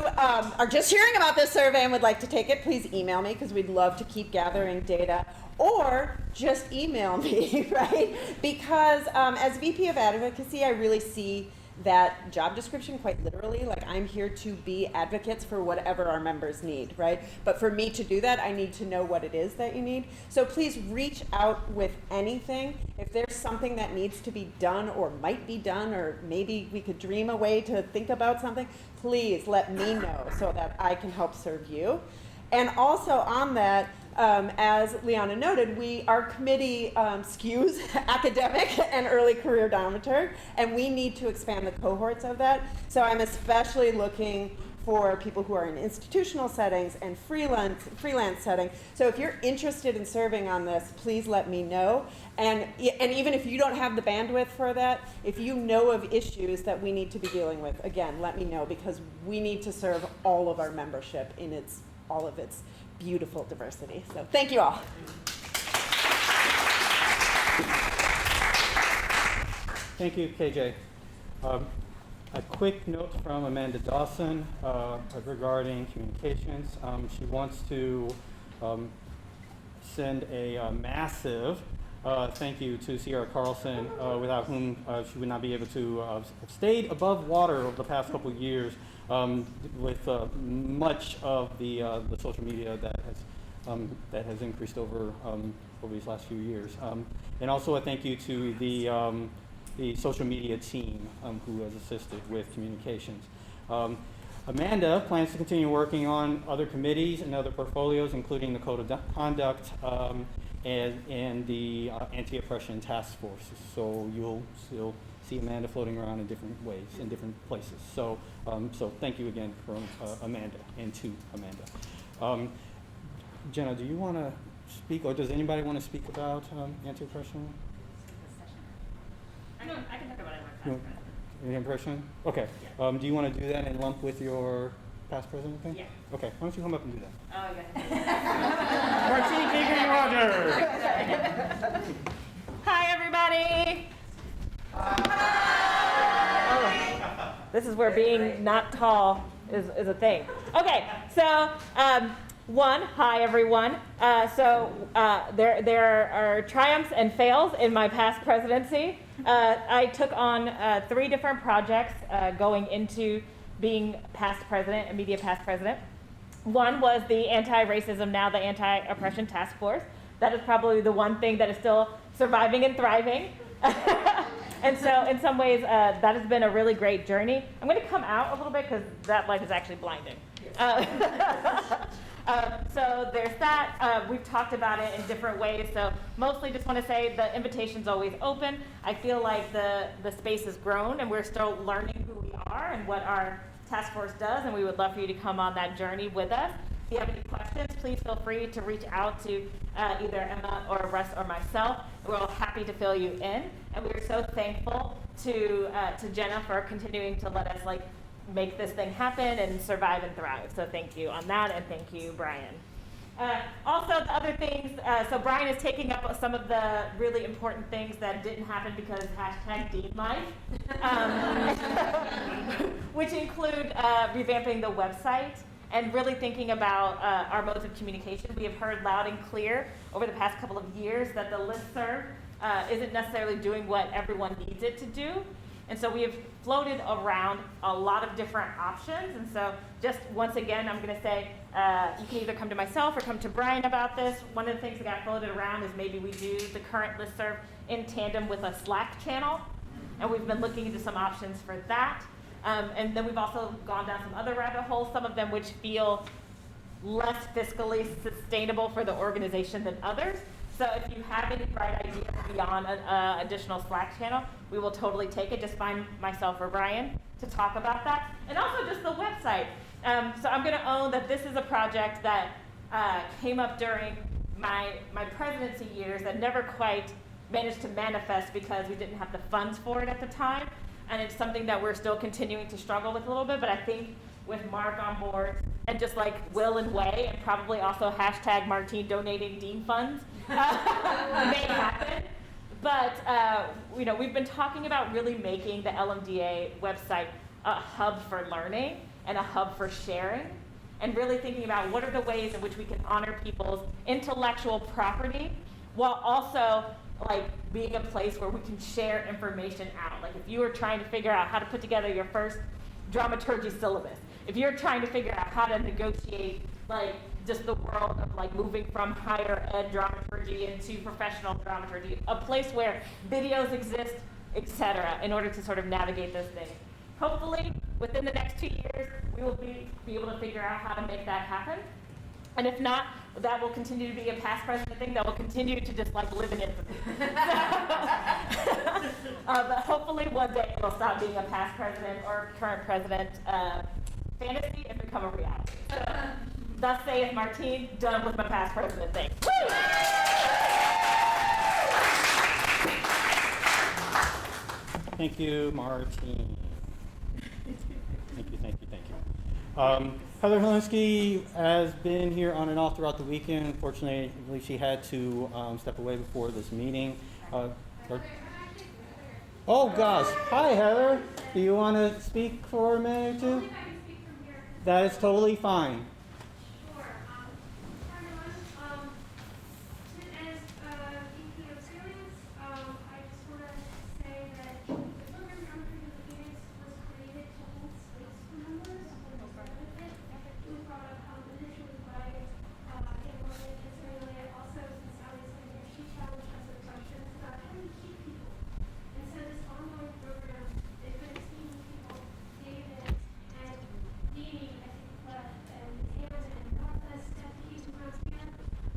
are just hearing about this survey and would like to take it, please email me because we'd love to keep gathering data. Or just email me, right? Because as VP of Advocacy, I really see that job description quite literally. Like, I'm here to be advocates for whatever our members need, right? But for me to do that, I need to know what it is that you need. So please reach out with anything. If there's something that needs to be done or might be done, or maybe we could dream a way to think about something, please let me know so that I can help serve you. And also on that, as Liana noted, our committee skews academic and early career dramaturg, and we need to expand the cohorts of that. So I'm especially looking for people who are in institutional settings and freelance settings. So if you're interested in serving on this, please let me know. And even if you don't have the bandwidth for that, if you know of issues that we need to be dealing with, again, let me know, because we need to serve all of our membership in all of its beautiful diversity. So thank you all. Thank you, KJ. A quick note from Arminda Dawson regarding communications. She wants to send a massive thank you to Sierra Carlson, without whom she would not be able to have stayed above water over the past couple of years with much of the social media that has increased over these last few years. And also a thank you to the social media team who has assisted with communications. Amanda plans to continue working on other committees and other portfolios, including the Code of Conduct and the Anti-Oppression Task Force. So you'll still see Amanda floating around in different ways, in different places. So, so thank you again from Amanda and to Amanda. Jenna, do you want to speak, or does anybody want to speak about anti-oppression? I can talk about it more. Anti-oppression? Okay. Yeah. Do you want to do that and lump with your past president thing? Yeah. Okay. Why don't you come up and do that? Oh, yeah. Martine Rogers. Hi, everybody. Oh, this is where being not tall is a thing. Okay, so hi everyone. There are triumphs and fails in my past presidency. I took on 3 different projects going into being past president, immediate past president. One was the anti-racism, now the Anti-Oppression Task Force. That is probably the one thing that is still surviving and thriving. And so in some ways, that has been a really great journey. I'm going to come out a little bit because that light is actually blinding. So there's that. We've talked about it in different ways. So mostly just want to say the invitation's always open. I feel like the space has grown and we're still learning who we are and what our task force does, and we would love for you to come on that journey with us. If you have any questions, please feel free to reach out to either Emma or Russ or myself. We're all happy to fill you in, and we're so thankful to Jenna for continuing to let us make this thing happen and survive and thrive. So thank you on that, and thank you, Brian. Also, the other things, so Brian is taking up some of the really important things that didn't happen because #DeanLife, which include revamping the website and really thinking about our modes of communication. We have heard loud and clear over the past couple of years that the listserv isn't necessarily doing what everyone needs it to do. And so we have floated around a lot of different options. And so just once again, I'm going to say you can either come to myself or come to Brian about this. One of the things that got floated around is maybe we do the current listserv in tandem with a Slack channel. And we've been looking into some options for that. And then we've also gone down some other rabbit holes, some of them which feel less fiscally sustainable for the organization than others. So if you have any bright ideas beyond an additional Slack channel, we will totally take it. Just find myself or Brian to talk about that. And also just the website. So I'm going to own that this is a project that came up during my presidency years that never quite managed to manifest because we didn't have the funds for it at the time. And it's something that we're still continuing to struggle with a little bit, but I think with Mark on board and just like Will and Way, and probably also hashtag Martine donating Dean funds, may happen. But we've been talking about really making the LMDA website a hub for learning and a hub for sharing, and really thinking about what are the ways in which we can honor people's intellectual property while also like being a place where we can share information out. Like if you were trying to figure out how to put together your first dramaturgy syllabus, if you're trying to figure out how to negotiate like just the world of like moving from higher ed dramaturgy into professional dramaturgy, a place where videos exist, etc., in order to sort of navigate those things. Hopefully, within the next 2 years, we will be able to figure out how to make that happen. And if not, that will continue to be a past president thing that will continue to just like live in infamy. But hopefully one day it'll stop being a past president or current president fantasy and become a reality. So, thus saith Martine, done with my past president thing. Woo! Thank you, Martine. Thank you. Heather Hillinski has been here on and off throughout the weekend. Unfortunately, I believe she had to step away before this meeting. Oh gosh, hi Heather. Do you want to speak for a minute or two? Only if I can speak from here. That is totally fine. Sure. Hi everyone. As VP of Students, I just want to say that the program Dramaturgy Lab was created to hold space for members for the benefit. It was brought up initially by Elliot and Elliot. Also, since I was in here, she challenged us with questions about how do you keep people. And so this ongoing program is going to team people, David and Dini, I think left, and Anna and Martha, Steph, Keith, and Martina.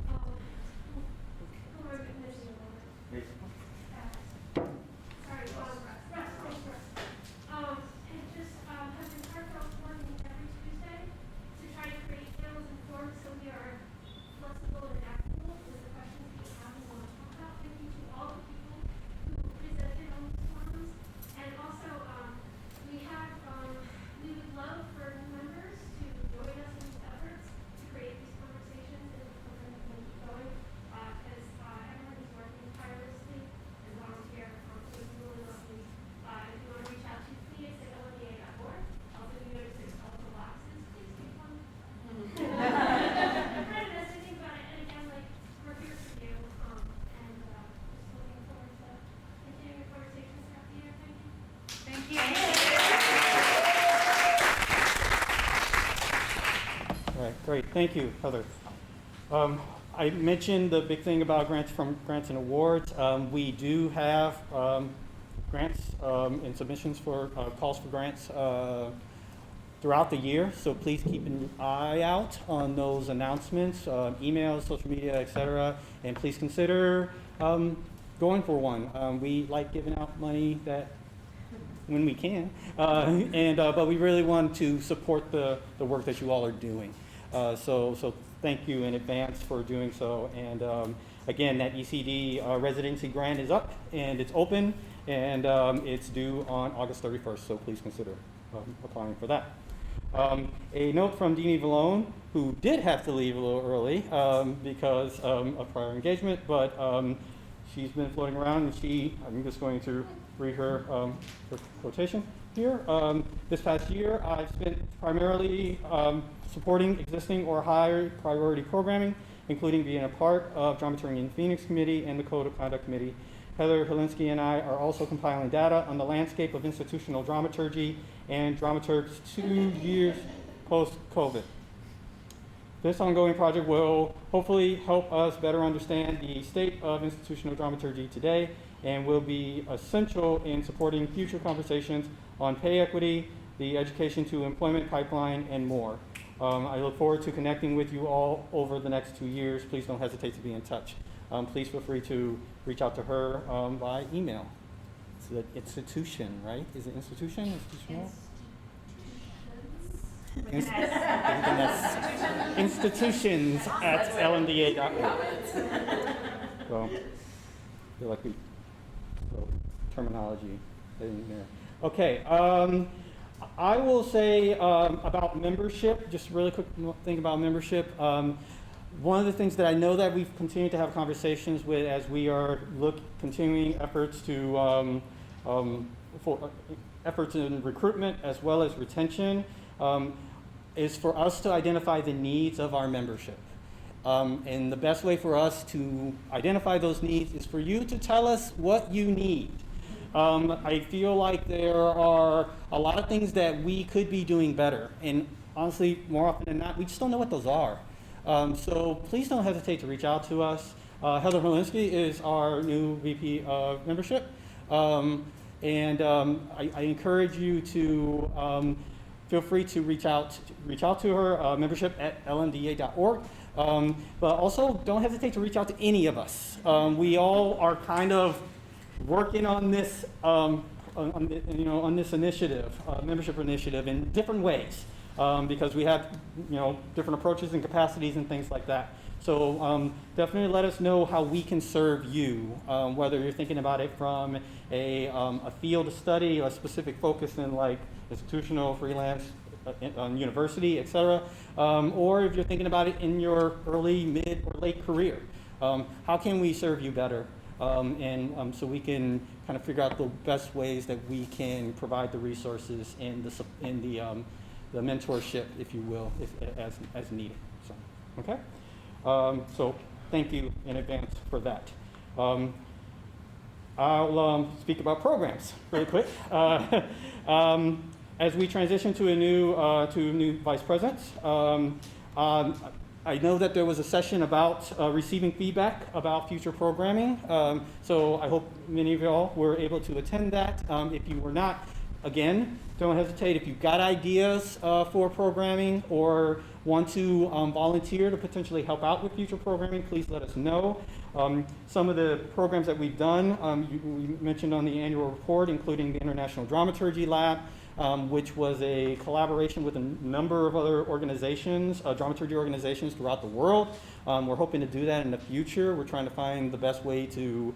Who are you missing? Sorry, Russ. And just have been heartfelt working every Tuesday to try to create panels and forums so we are flexible and adaptable with the questions that you have and want to talk about. Thank you to all the people who presented on these forums. And also, we would love for new members to join us in these efforts to create these conversations and the program that will keep going, because everyone is working tirelessly and volunteer. So it's really lovely. If you want to reach out to please at lmda.org. Also, if you notice there's colorful boxes, please take one. I'm kind of thinking about it, and again, like, we're here for you, and just looking forward to continuing the conversations throughout the year. Thank you. All right, great. Thank you, Heather. I mentioned the big thing about grants and awards. We do have grants and submissions for calls for grants throughout the year, so please keep an eye out on those announcements, emails, social media, etc. And please consider going for one. We like giving out money when we can, but we really want to support the work that you all are doing. So thank you in advance for doing so. And again, that ECD residency grant is up and it's open, and it's due on August 31st, so please consider applying for that. A note from Deanie Vallone, who did have to leave a little early because of prior engagement, but she's been floating around, and I'm just going to read her quotation here. This past year, I've spent primarily supporting existing or high priority programming, including being a part of Dramaturgy in Phoenix Committee and the Code of Conduct Committee. Heather Hillinski and I are also compiling data on the landscape of institutional dramaturgy and dramaturgs 2 years post-COVID. This ongoing project will hopefully help us better understand the state of institutional dramaturgy today and will be essential in supporting future conversations on pay equity, the education to employment pipeline, and more. I look forward to connecting with you all over the next 2 years. Please don't hesitate to be in touch. Please feel free to reach out to her by email. It's the institution, right? Is it institution? Institutional? Institutions at lmda.org. So, I feel like we terminology in there. Okay. I will say about membership, just a really quick thing about membership. One of the things that I know that we've continued to have conversations with as we are continuing efforts to efforts in recruitment as well as retention is for us to identify the needs of our membership. And the best way for us to identify those needs is for you to tell us what you need. I feel like there are a lot of things that we could be doing better. And honestly, more often than not, we just don't know what those are. So please don't hesitate to reach out to us. Heather Hillinski is our new VP of membership. I encourage you to feel free to reach out to her, membership at lmda.org. But also don't hesitate to reach out to any of us. We all are kind of working on this, on this initiative, membership initiative, in different ways, because we have, different approaches and capacities and things like that. So definitely let us know how we can serve you, whether you're thinking about it from a field of study, a specific focus in like institutional, freelance, university, etc., or if you're thinking about it in your early, mid, or late career. How can we serve you better? So we can kind of figure out the best ways that we can provide the resources and the mentorship, if you will, as needed. So, okay. So thank you in advance for that. I'll speak about programs really quick. As we transition to a new vice president, I know that there was a session about receiving feedback about future programming, so I hope many of y'all were able to attend that. If you were not, again, don't hesitate. If you've got ideas for programming or want to volunteer to potentially help out with future programming, please let us know. Some of the programs that we've done, we mentioned on the annual report, including the International Dramaturgy Lab, which was a collaboration with a number of other organizations, dramaturgy organizations throughout the world. We're hoping to do that in the future. We're trying to find the best way to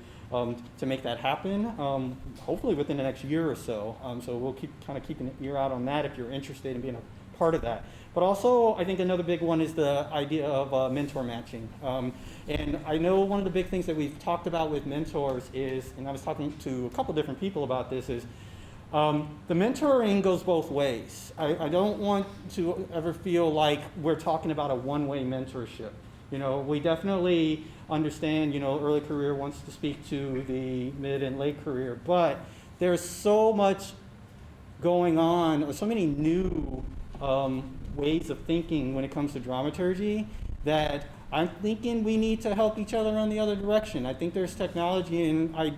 make that happen, hopefully within the next year or so. So we'll keep keeping an ear out on that if you're interested in being a part of that. But also, I think another big one is the idea of mentor matching. And I know one of the big things that we've talked about with mentors is, and I was talking to a couple different people about this, is the mentoring goes both ways. I don't want to ever feel like we're talking about a one-way mentorship. We definitely understand, early career wants to speak to the mid and late career, but there's so much going on, or so many new ways of thinking when it comes to dramaturgy that I'm thinking we need to help each other on the other direction. I think there's technology and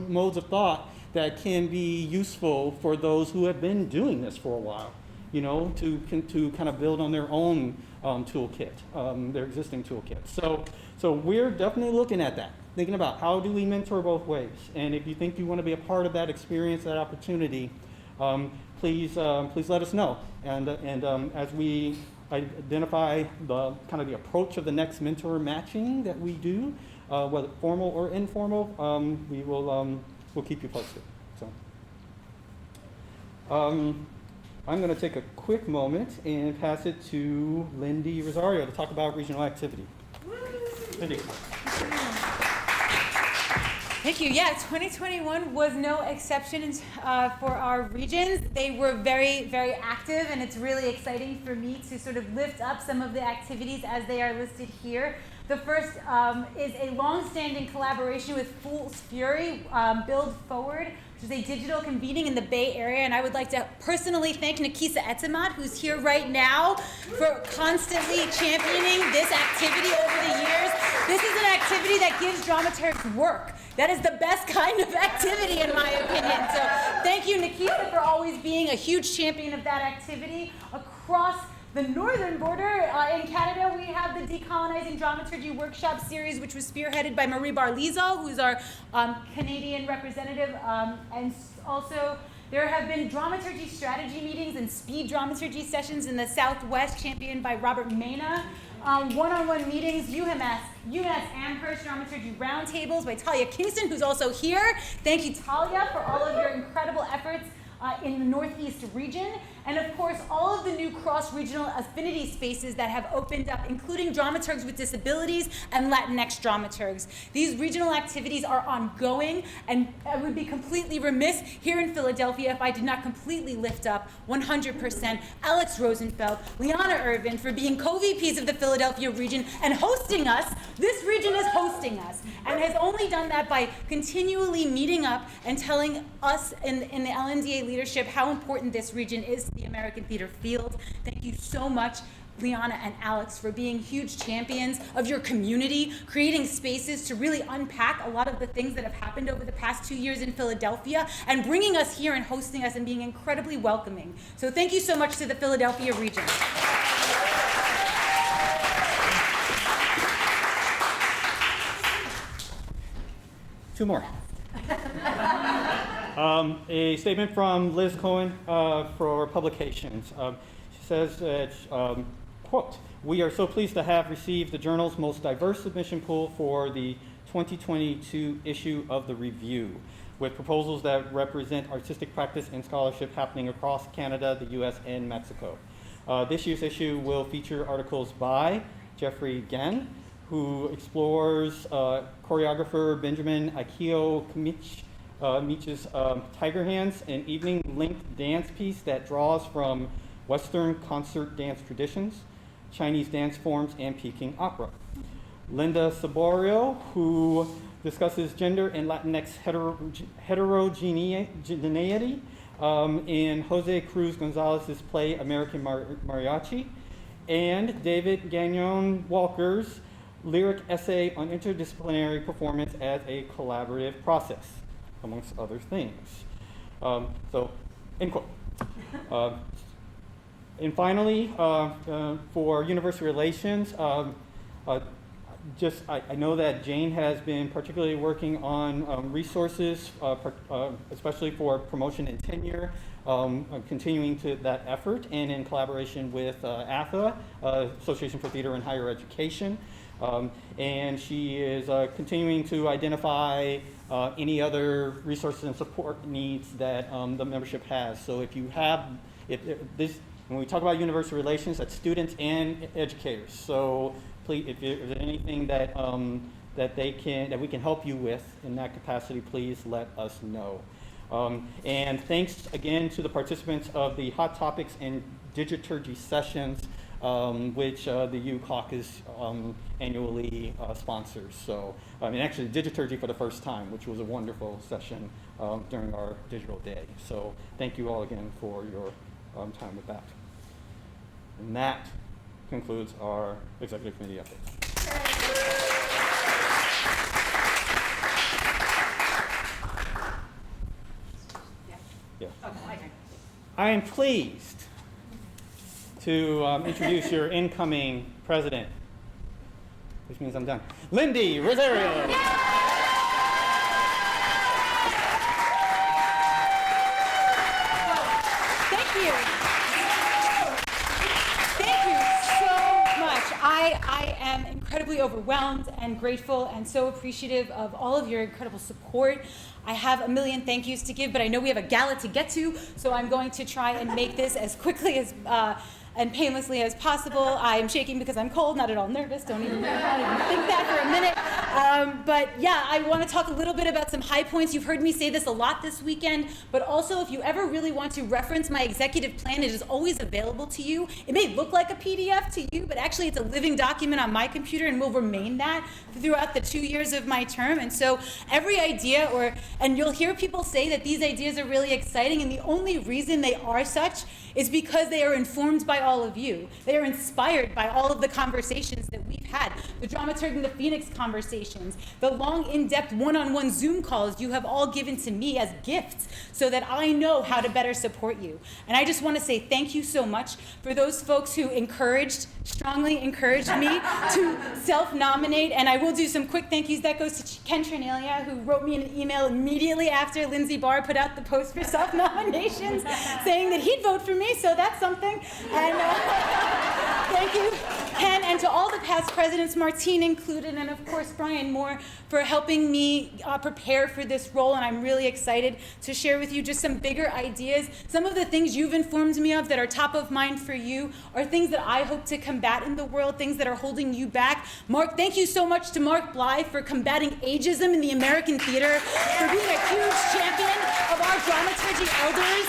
modes of thought that can be useful for those who have been doing this for a while, to kind of build on their own toolkit, their existing toolkit. So we're definitely looking at that, thinking about how do we mentor both ways. And if you think you want to be a part of that experience, that opportunity, please let us know. And as we identify the kind of the approach of the next mentor matching that we do, whether formal or informal, we'll keep you posted. So, I'm going to take a quick moment and pass it to Lindy Rosario to talk about regional activity. Lindy. Thank you. Yeah, 2021 was no exception for our regions. They were very, very active, and it's really exciting for me to sort of lift up some of the activities as they are listed here. The first is a long-standing collaboration with Fool's Fury, Build Forward, which is a digital convening in the Bay Area. And I would like to personally thank Nakisa Etzemat, who's here right now, for constantly championing this activity over the years. This is an activity that gives dramaturgs work. That is the best kind of activity, in my opinion. So thank you, Nakisa, for always being a huge champion of that activity across the northern border. In Canada, we have the Decolonizing Dramaturgy Workshop Series, which was spearheaded by Marie Barlizo, who's our Canadian representative. And also, there have been dramaturgy strategy meetings and speed dramaturgy sessions in the Southwest, championed by Robert Mena. One-on-one meetings, UMass Amherst Dramaturgy Roundtables by Talia Kingston, who's also here. Thank you, Talia, for all of your incredible efforts in the Northeast region. And of course, all of the new cross-regional affinity spaces that have opened up, including dramaturgs with disabilities and Latinx dramaturgs. These regional activities are ongoing, and I would be completely remiss here in Philadelphia if I did not completely lift up 100% Alex Rosenfeld, Liana Irvin for being co-VPs of the Philadelphia region and hosting us. This region is hosting us and has only done that by continually meeting up and telling us in the Lmda leadership how important this region is to the American theater field. Thank you so much, Liana and Alex, for being huge champions of your community, creating spaces to really unpack a lot of the things that have happened over the past 2 years in Philadelphia, and bringing us here and hosting us and being incredibly welcoming. So thank you so much to the Philadelphia region. Two more. A statement from Liz Cohen for publications. She says that, quote, "We are so pleased to have received the journal's most diverse submission pool for the 2022 issue of the Review, with proposals that represent artistic practice and scholarship happening across Canada, the US, and Mexico. This year's issue will feature articles by Jeffrey Gann, who explores choreographer Benjamin Akio Mich's Tiger Hands, an evening-linked dance piece that draws from Western concert dance traditions, Chinese dance forms, and Peking opera. Linda Saborio, who discusses gender and Latinx heterogeneity in Jose Cruz Gonzalez's play American Mariachi, and David Gagnon Walker's lyric essay on interdisciplinary performance as a collaborative process, amongst other things." So, end quote. And finally, for university relations, I know that Jane has been particularly working on resources, especially for promotion and tenure, continuing to that effort, and in collaboration with AFA, Association for Theater and Higher Education. And she is continuing to identify any other resources and support needs that the membership has. So if you have, when we talk about university relations, that's students and educators. So please, if there's anything that that we can help you with in that capacity, please let us know. And thanks again to the participants of the Hot Topics and Digiturgy sessions, which the U Caucus annually sponsors. So, actually Digiturgy for the first time, which was a wonderful session during our digital day. So thank you all again for your time with that. And that concludes our Executive Committee update. Yeah. I am pleased to introduce your incoming president, which means I'm done. Lindy Rosario. Thank you. Thank you so much. I am incredibly overwhelmed and grateful and so appreciative of all of your incredible support. I have a million thank yous to give, but I know we have a gala to get to, so I'm going to try and make this as quickly as and painlessly as possible. I'm shaking because I'm cold, not at all nervous. Don't even think that for a minute. But yeah, I want to talk a little bit about some high points. You've heard me say this a lot this weekend, but also if you ever really want to reference my executive plan, it is always available to you. It may look like a PDF to you, but actually it's a living document on my computer and will remain that throughout the 2 years of my term. And so every idea, and you'll hear people say that these ideas are really exciting, and the only reason they are such is because they are informed by by all of you. They are inspired by all of the conversations that we've had, the Dramaturgy and the Phoenix conversations, the long, in-depth, one-on-one Zoom calls you have all given to me as gifts so that I know how to better support you. And I just want to say thank you so much for those folks who strongly encouraged me to self-nominate. And I will do some quick thank yous. That goes to Ken Trenelia, who wrote me an email immediately after Lindsey Barr put out the post for self-nominations saying that he'd vote for me, so that's something. And thank you, Ken, and to all the past presidents, Martine included, and of course Brian Moore, for helping me prepare for this role. And I'm really excited to share with you just some bigger ideas. Some of the things you've informed me of that are top of mind for you are things that I hope to combat in the world, things that are holding you back. Mark, thank you so much to Mark Bly for combating ageism in the American theater, for being a huge champion of our dramaturgy elders,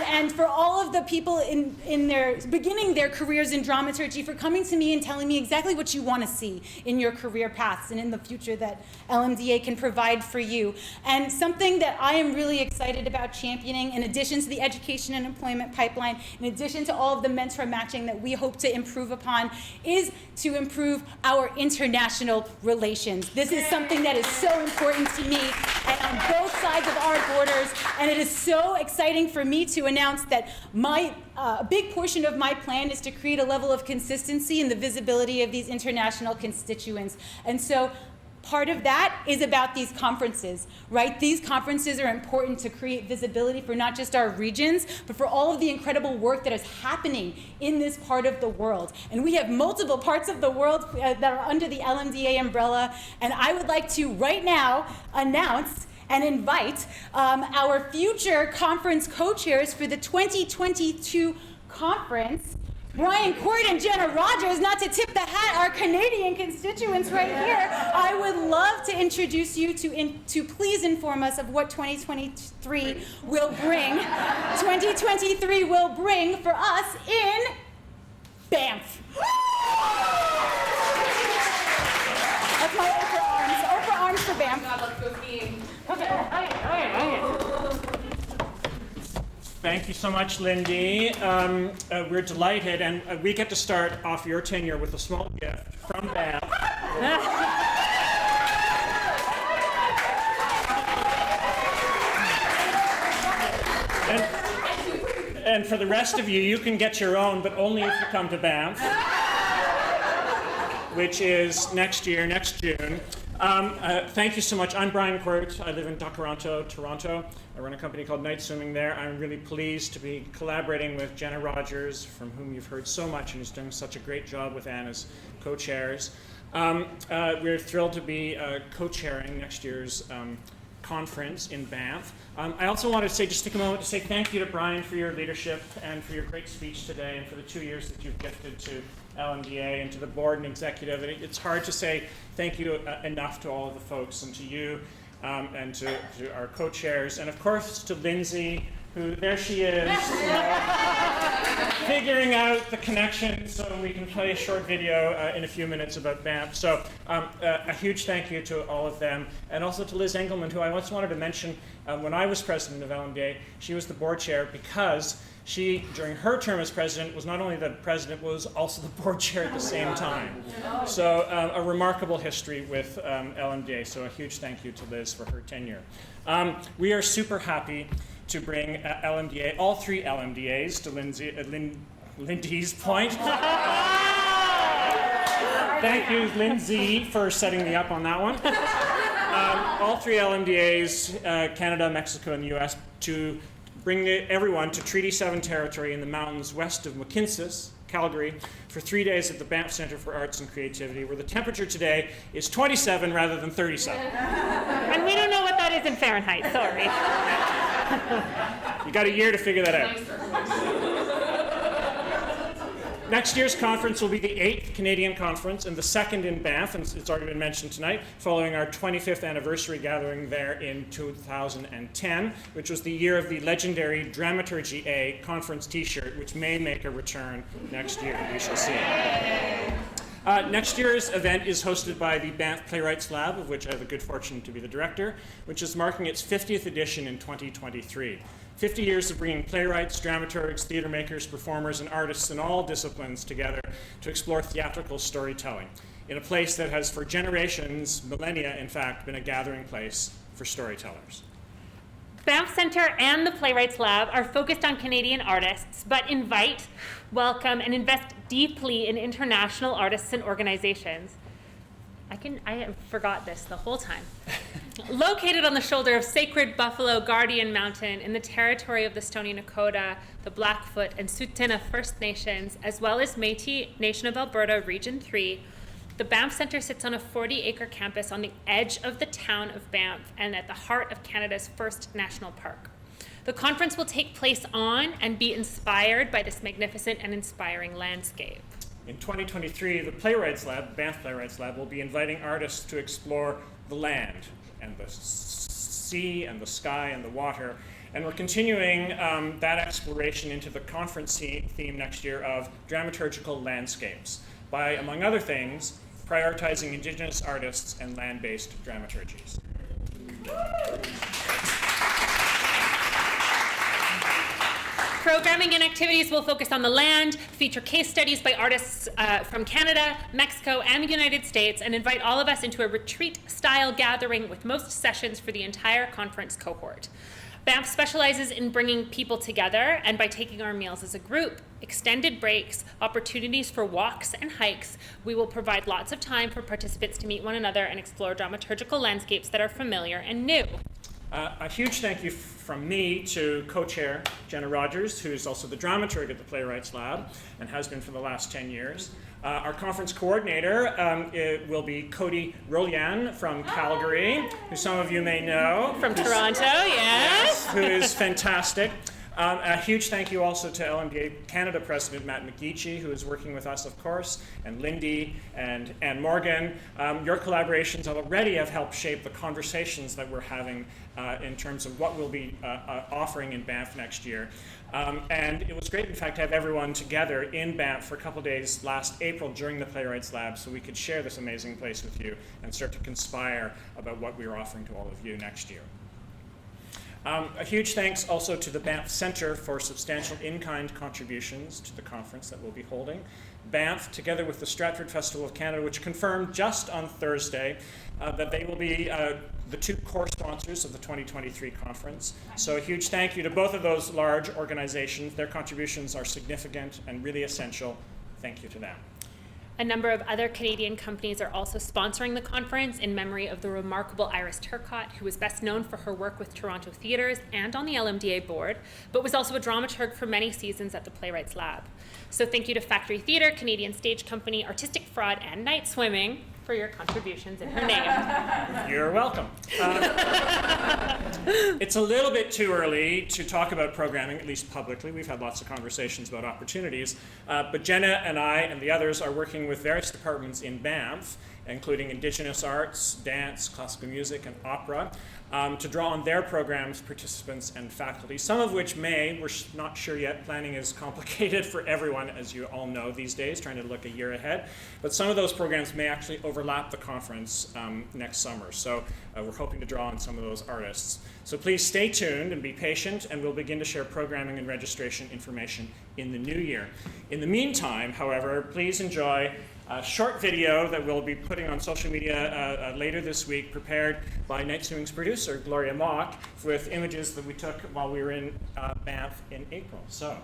and for all of the people in their beginning their careers in dramaturgy, for coming to me and telling me exactly what you want to see in your career paths and in the future that LMDA can provide for you. And something that I am really excited about championing, in addition to the education and employment pipeline, in addition to all of the mentor matching that we hope to improve upon, is to improve our international relations. This is something that is so important to me and on both sides of our borders, and it is so exciting for me to announce that a big portion of my plan is to create a level of consistency in the visibility of these international constituents. And so part of that is about these conferences, right? These conferences are important to create visibility for not just our regions, but for all of the incredible work that is happening in this part of the world. And we have multiple parts of the world that are under the LMDA umbrella. And I would like to right now announce and invite our future conference co-chairs for the 2022 conference, Brian Court and Jenna Rogers, not to tip the hat, our Canadian constituents right here. I would love to introduce you to please inform us of what 2023 will bring. 2023 will bring for us in Banff. That's my Oprah arms. Oprah arms for Banff. Thank you so much, Lindy. We're delighted, and we get to start off your tenure with a small gift from Banff. And for the rest of you, you can get your own, but only if you come to Banff, which is next year, next June. Thank you so much. I'm Brian Quirt. I live in Toronto. I run a company called Night Swimming there. I'm really pleased to be collaborating with Jenna Rogers, from whom you've heard so much and who's doing such a great job with Anne as co-chairs. We're thrilled to be co-chairing next year's conference in Banff. I also want to just take a moment to say thank you to Brian for your leadership and for your great speech today, and for the 2 years that you've gifted to LMDA and to the board and executive. And it's hard to say thank you enough to all of the folks, and to you and to our co-chairs, and of course to Lindsey, who, there she is, figuring out the connection so we can play a short video in a few minutes about Banff. So a huge thank you to all of them, and also to Liz Engelman, who I once wanted to mention when I was president of LMDA. She was the board chair because she, during her term as president, was not only the president, was also the board chair at the same time. So a remarkable history with LMDA. So a huge thank you to Liz for her tenure. We are super happy to bring LMDA, all three LMDAs, to Lindy's point. Thank you, Lindsey, for setting me up on that one. All three LMDAs, Canada, Mexico, and the US, to bring everyone to Treaty 7 territory in the mountains west of Martinson, Calgary, for 3 days at the Banff Center for Arts and Creativity, where the temperature today is 27 rather than 37. And we don't know what that is in Fahrenheit, sorry. You got a year to figure that out. Next year's conference will be the 8th Canadian conference and the 2nd in Banff, and it's already been mentioned tonight, following our 25th anniversary gathering there in 2010, which was the year of the legendary Dramaturgy A conference t-shirt, which may make a return next year. We shall see. Next year's event is hosted by the Banff Playwrights Lab, of which I have the good fortune to be the director, which is marking its 50th edition in 2023. 50 years of bringing playwrights, dramaturgs, theater makers, performers, and artists in all disciplines together to explore theatrical storytelling in a place that has for generations, millennia in fact, been a gathering place for storytellers. Banff Center and the Playwrights Lab are focused on Canadian artists, but invite, welcome, and invest deeply in international artists and organizations. I forgot this the whole time. Located on the shoulder of sacred Buffalo Guardian Mountain in the territory of the Stoney Nakoda, the Blackfoot, and Tsuut'ina First Nations, as well as Métis Nation of Alberta Region 3, the Banff Center sits on a 40-acre campus on the edge of the town of Banff and at the heart of Canada's first national park. The conference will take place on and be inspired by this magnificent and inspiring landscape. In 2023, the Playwrights Lab, Banff Playwrights Lab, will be inviting artists to explore the land and the sea and the sky and the water. And we're continuing that exploration into the conference theme next year of dramaturgical landscapes by, among other things, prioritizing Indigenous artists and land-based dramaturgies. Programming and activities will focus on the land, feature case studies by artists from Canada, Mexico, and the United States, and invite all of us into a retreat-style gathering with most sessions for the entire conference cohort. Banff specializes in bringing people together, and by taking our meals as a group, extended breaks, opportunities for walks and hikes, we will provide lots of time for participants to meet one another and explore dramaturgical landscapes that are familiar and new. A huge thank you from me to co-chair Jenna Rogers, who's also the dramaturg at the Playwrights Lab and has been for the last 10 years. Our conference coordinator it will be Cody Rolian from Calgary, who some of you may know. From Toronto, yes. Who is fantastic. A huge thank you also to Lmda Canada President Matt McGeechee, who is working with us, of course, and Lindy and Ann Morgan. Your collaborations already have helped shape the conversations that we're having in terms of what we'll be offering in Banff next year. And it was great, in fact, to have everyone together in Banff for a couple days last April during the Playwrights Lab so we could share this amazing place with you and start to conspire about what we're offering to all of you next year. A huge thanks also to the Banff Center for substantial in-kind contributions to the conference that we'll be holding. Banff, together with the Stratford Festival of Canada, which confirmed just on Thursday that they will be the two core sponsors of the 2023 conference. So a huge thank you to both of those large organizations. Their contributions are significant and really essential. Thank you to them. A number of other Canadian companies are also sponsoring the conference in memory of the remarkable Iris Turcotte, who is best known for her work with Toronto theatres and on the Lmda board, but was also a dramaturg for many seasons at the Playwrights Lab. So thank you to Factory Theatre, Canadian Stage Company, Artistic Fraud, and Night Swimming for your contributions in her name. You're welcome. It's a little bit too early to talk about programming, at least publicly. We've had lots of conversations about opportunities, but Jenna and I and the others are working with various departments in Banff, including Indigenous arts, dance, classical music, and opera, to draw on their programs, participants, and faculty, some of which we're not sure yet, planning is complicated for everyone, as you all know these days, trying to look a year ahead, but some of those programs may actually overlap the conference next summer, so we're hoping to draw on some of those artists. So please stay tuned and be patient, and we'll begin to share programming and registration information in the new year. In the meantime, however, please enjoy a short video that we'll be putting on social media later this week, prepared by Night Swimming's producer, Gloria Mock, with images that we took while we were in Banff in April. So,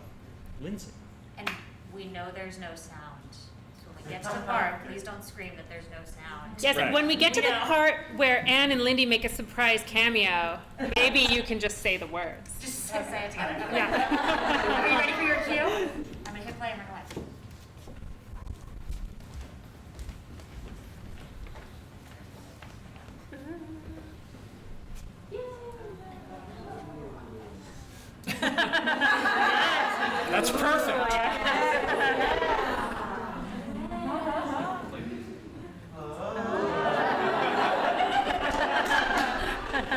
Lindsey. And we know there's no sound. So when we get to the part, please don't scream that there's no sound. Yes, Right. when we get to the part where Anne and Lindy make a surprise cameo, maybe you can just say the words. Just say it together. Yeah. Are you ready for your cue? I'm going to hit play and we're going to watch. That's perfect.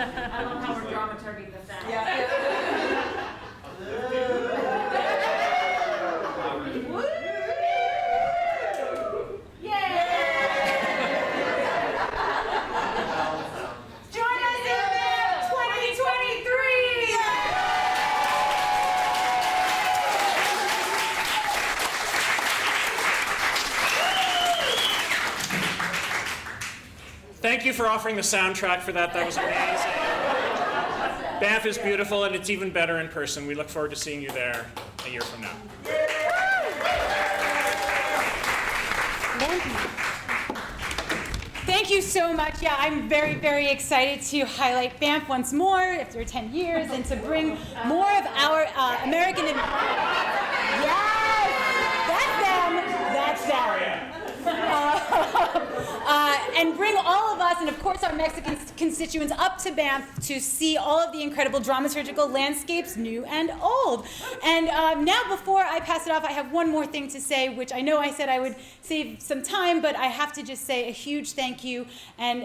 I love how we're dramaturging this out. Yay! thank you for offering the soundtrack for that. That was amazing. Banff is beautiful, and it's even better in person. We look forward to seeing you there a year from now. Thank you so much. Yeah, I'm very, very excited to highlight Banff once more after 10 years and to bring more of our American... Yes! That's them. And bring all of us, and of course our Mexican constituents, up to Banff to see all of the incredible dramaturgical landscapes, new and old. And now, before I pass it off, I have one more thing to say, which I know I said I would save some time, but I have to just say a huge thank you and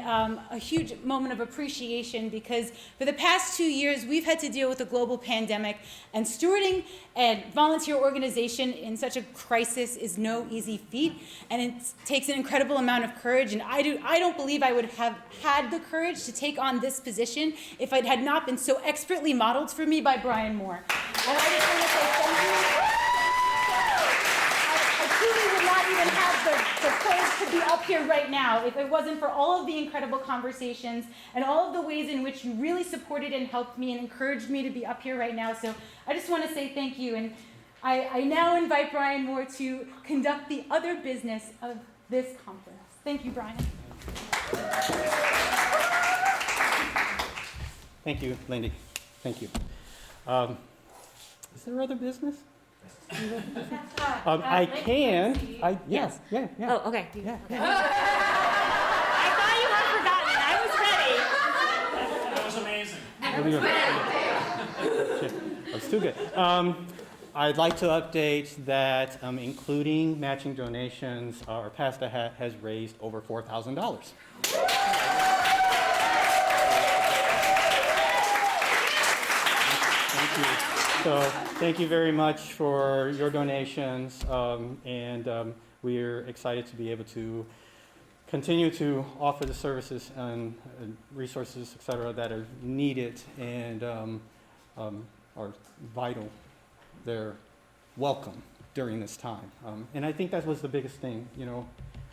a huge moment of appreciation, because for the past 2 years, we've had to deal with a global pandemic, and stewarding a volunteer organization in such a crisis is no easy feat, and it takes an incredible amount of courage, and I don't believe I would have had the courage to take on this position if it had not been so expertly modeled for me by Brian Moore. And I just want to say thank you. I truly would not even have the courage to be up here right now if it wasn't for all of the incredible conversations and all of the ways in which you really supported and helped me and encouraged me to be up here right now. So I just want to say thank you. And I now invite Brian Moore to conduct the other business of this conference. Thank you, Brian. Thank you, Lindy. Thank you. Is there other business? I can. Yes. Yeah. Oh, okay. Yeah. I thought you had forgotten, and I was ready. That was amazing. That's too good. I'd like to update that, including matching donations, our Pasta Hat has raised over $4,000. Thank you. So thank you very much for your donations, and we're excited to be able to continue to offer the services and resources, et cetera, that are needed and are vital. They're welcome during this time. And I think that was the biggest thing.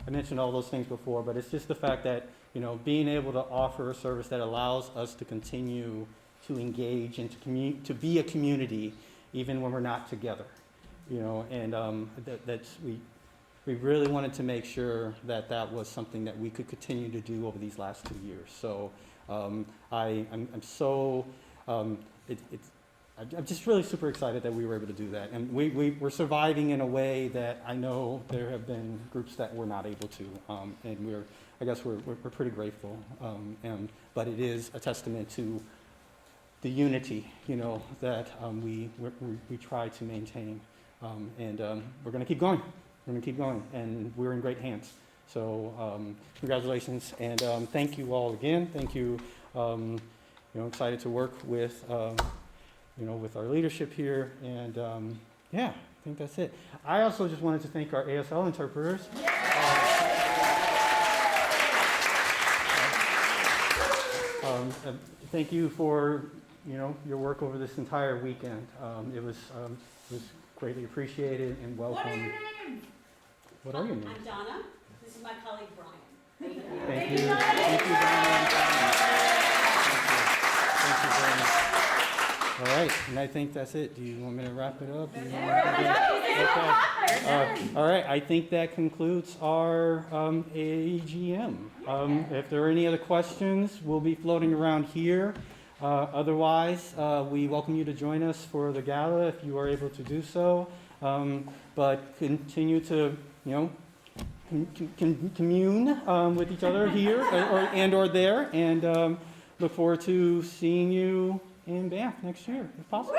I mentioned all those things before, but it's just the fact that, being able to offer a service that allows us to continue to engage and to be a community even when we're not together. And we really wanted to make sure that that was something that we could continue to do over these last 2 years. So I'm just really super excited that we were able to do that. And we're surviving in a way that I know there have been groups that were not able to. And I guess we're pretty grateful. But it is a testament to the unity, that we try to maintain. And we're going to keep going. We're going to keep going. And we're in great hands. So congratulations. And thank you all again. Thank you. Excited to work with with our leadership here, and I think that's it. I also just wanted to thank our ASL interpreters. Thank you for your work over this entire weekend. It was greatly appreciated and welcome. What are your names? What are your names? I'm Donna. This is my colleague Brian. Thank you. Thank you. Thank you, Brian. Thank you very much. All right, and I think that's it. Do you want me to wrap it up? Okay. All right, I think that concludes our AGM. If there are any other questions, we'll be floating around here. Otherwise, we welcome you to join us for the gala if you are able to do so. But continue to, commune with each other here or there, and look forward to seeing you in Banff next year, if possible.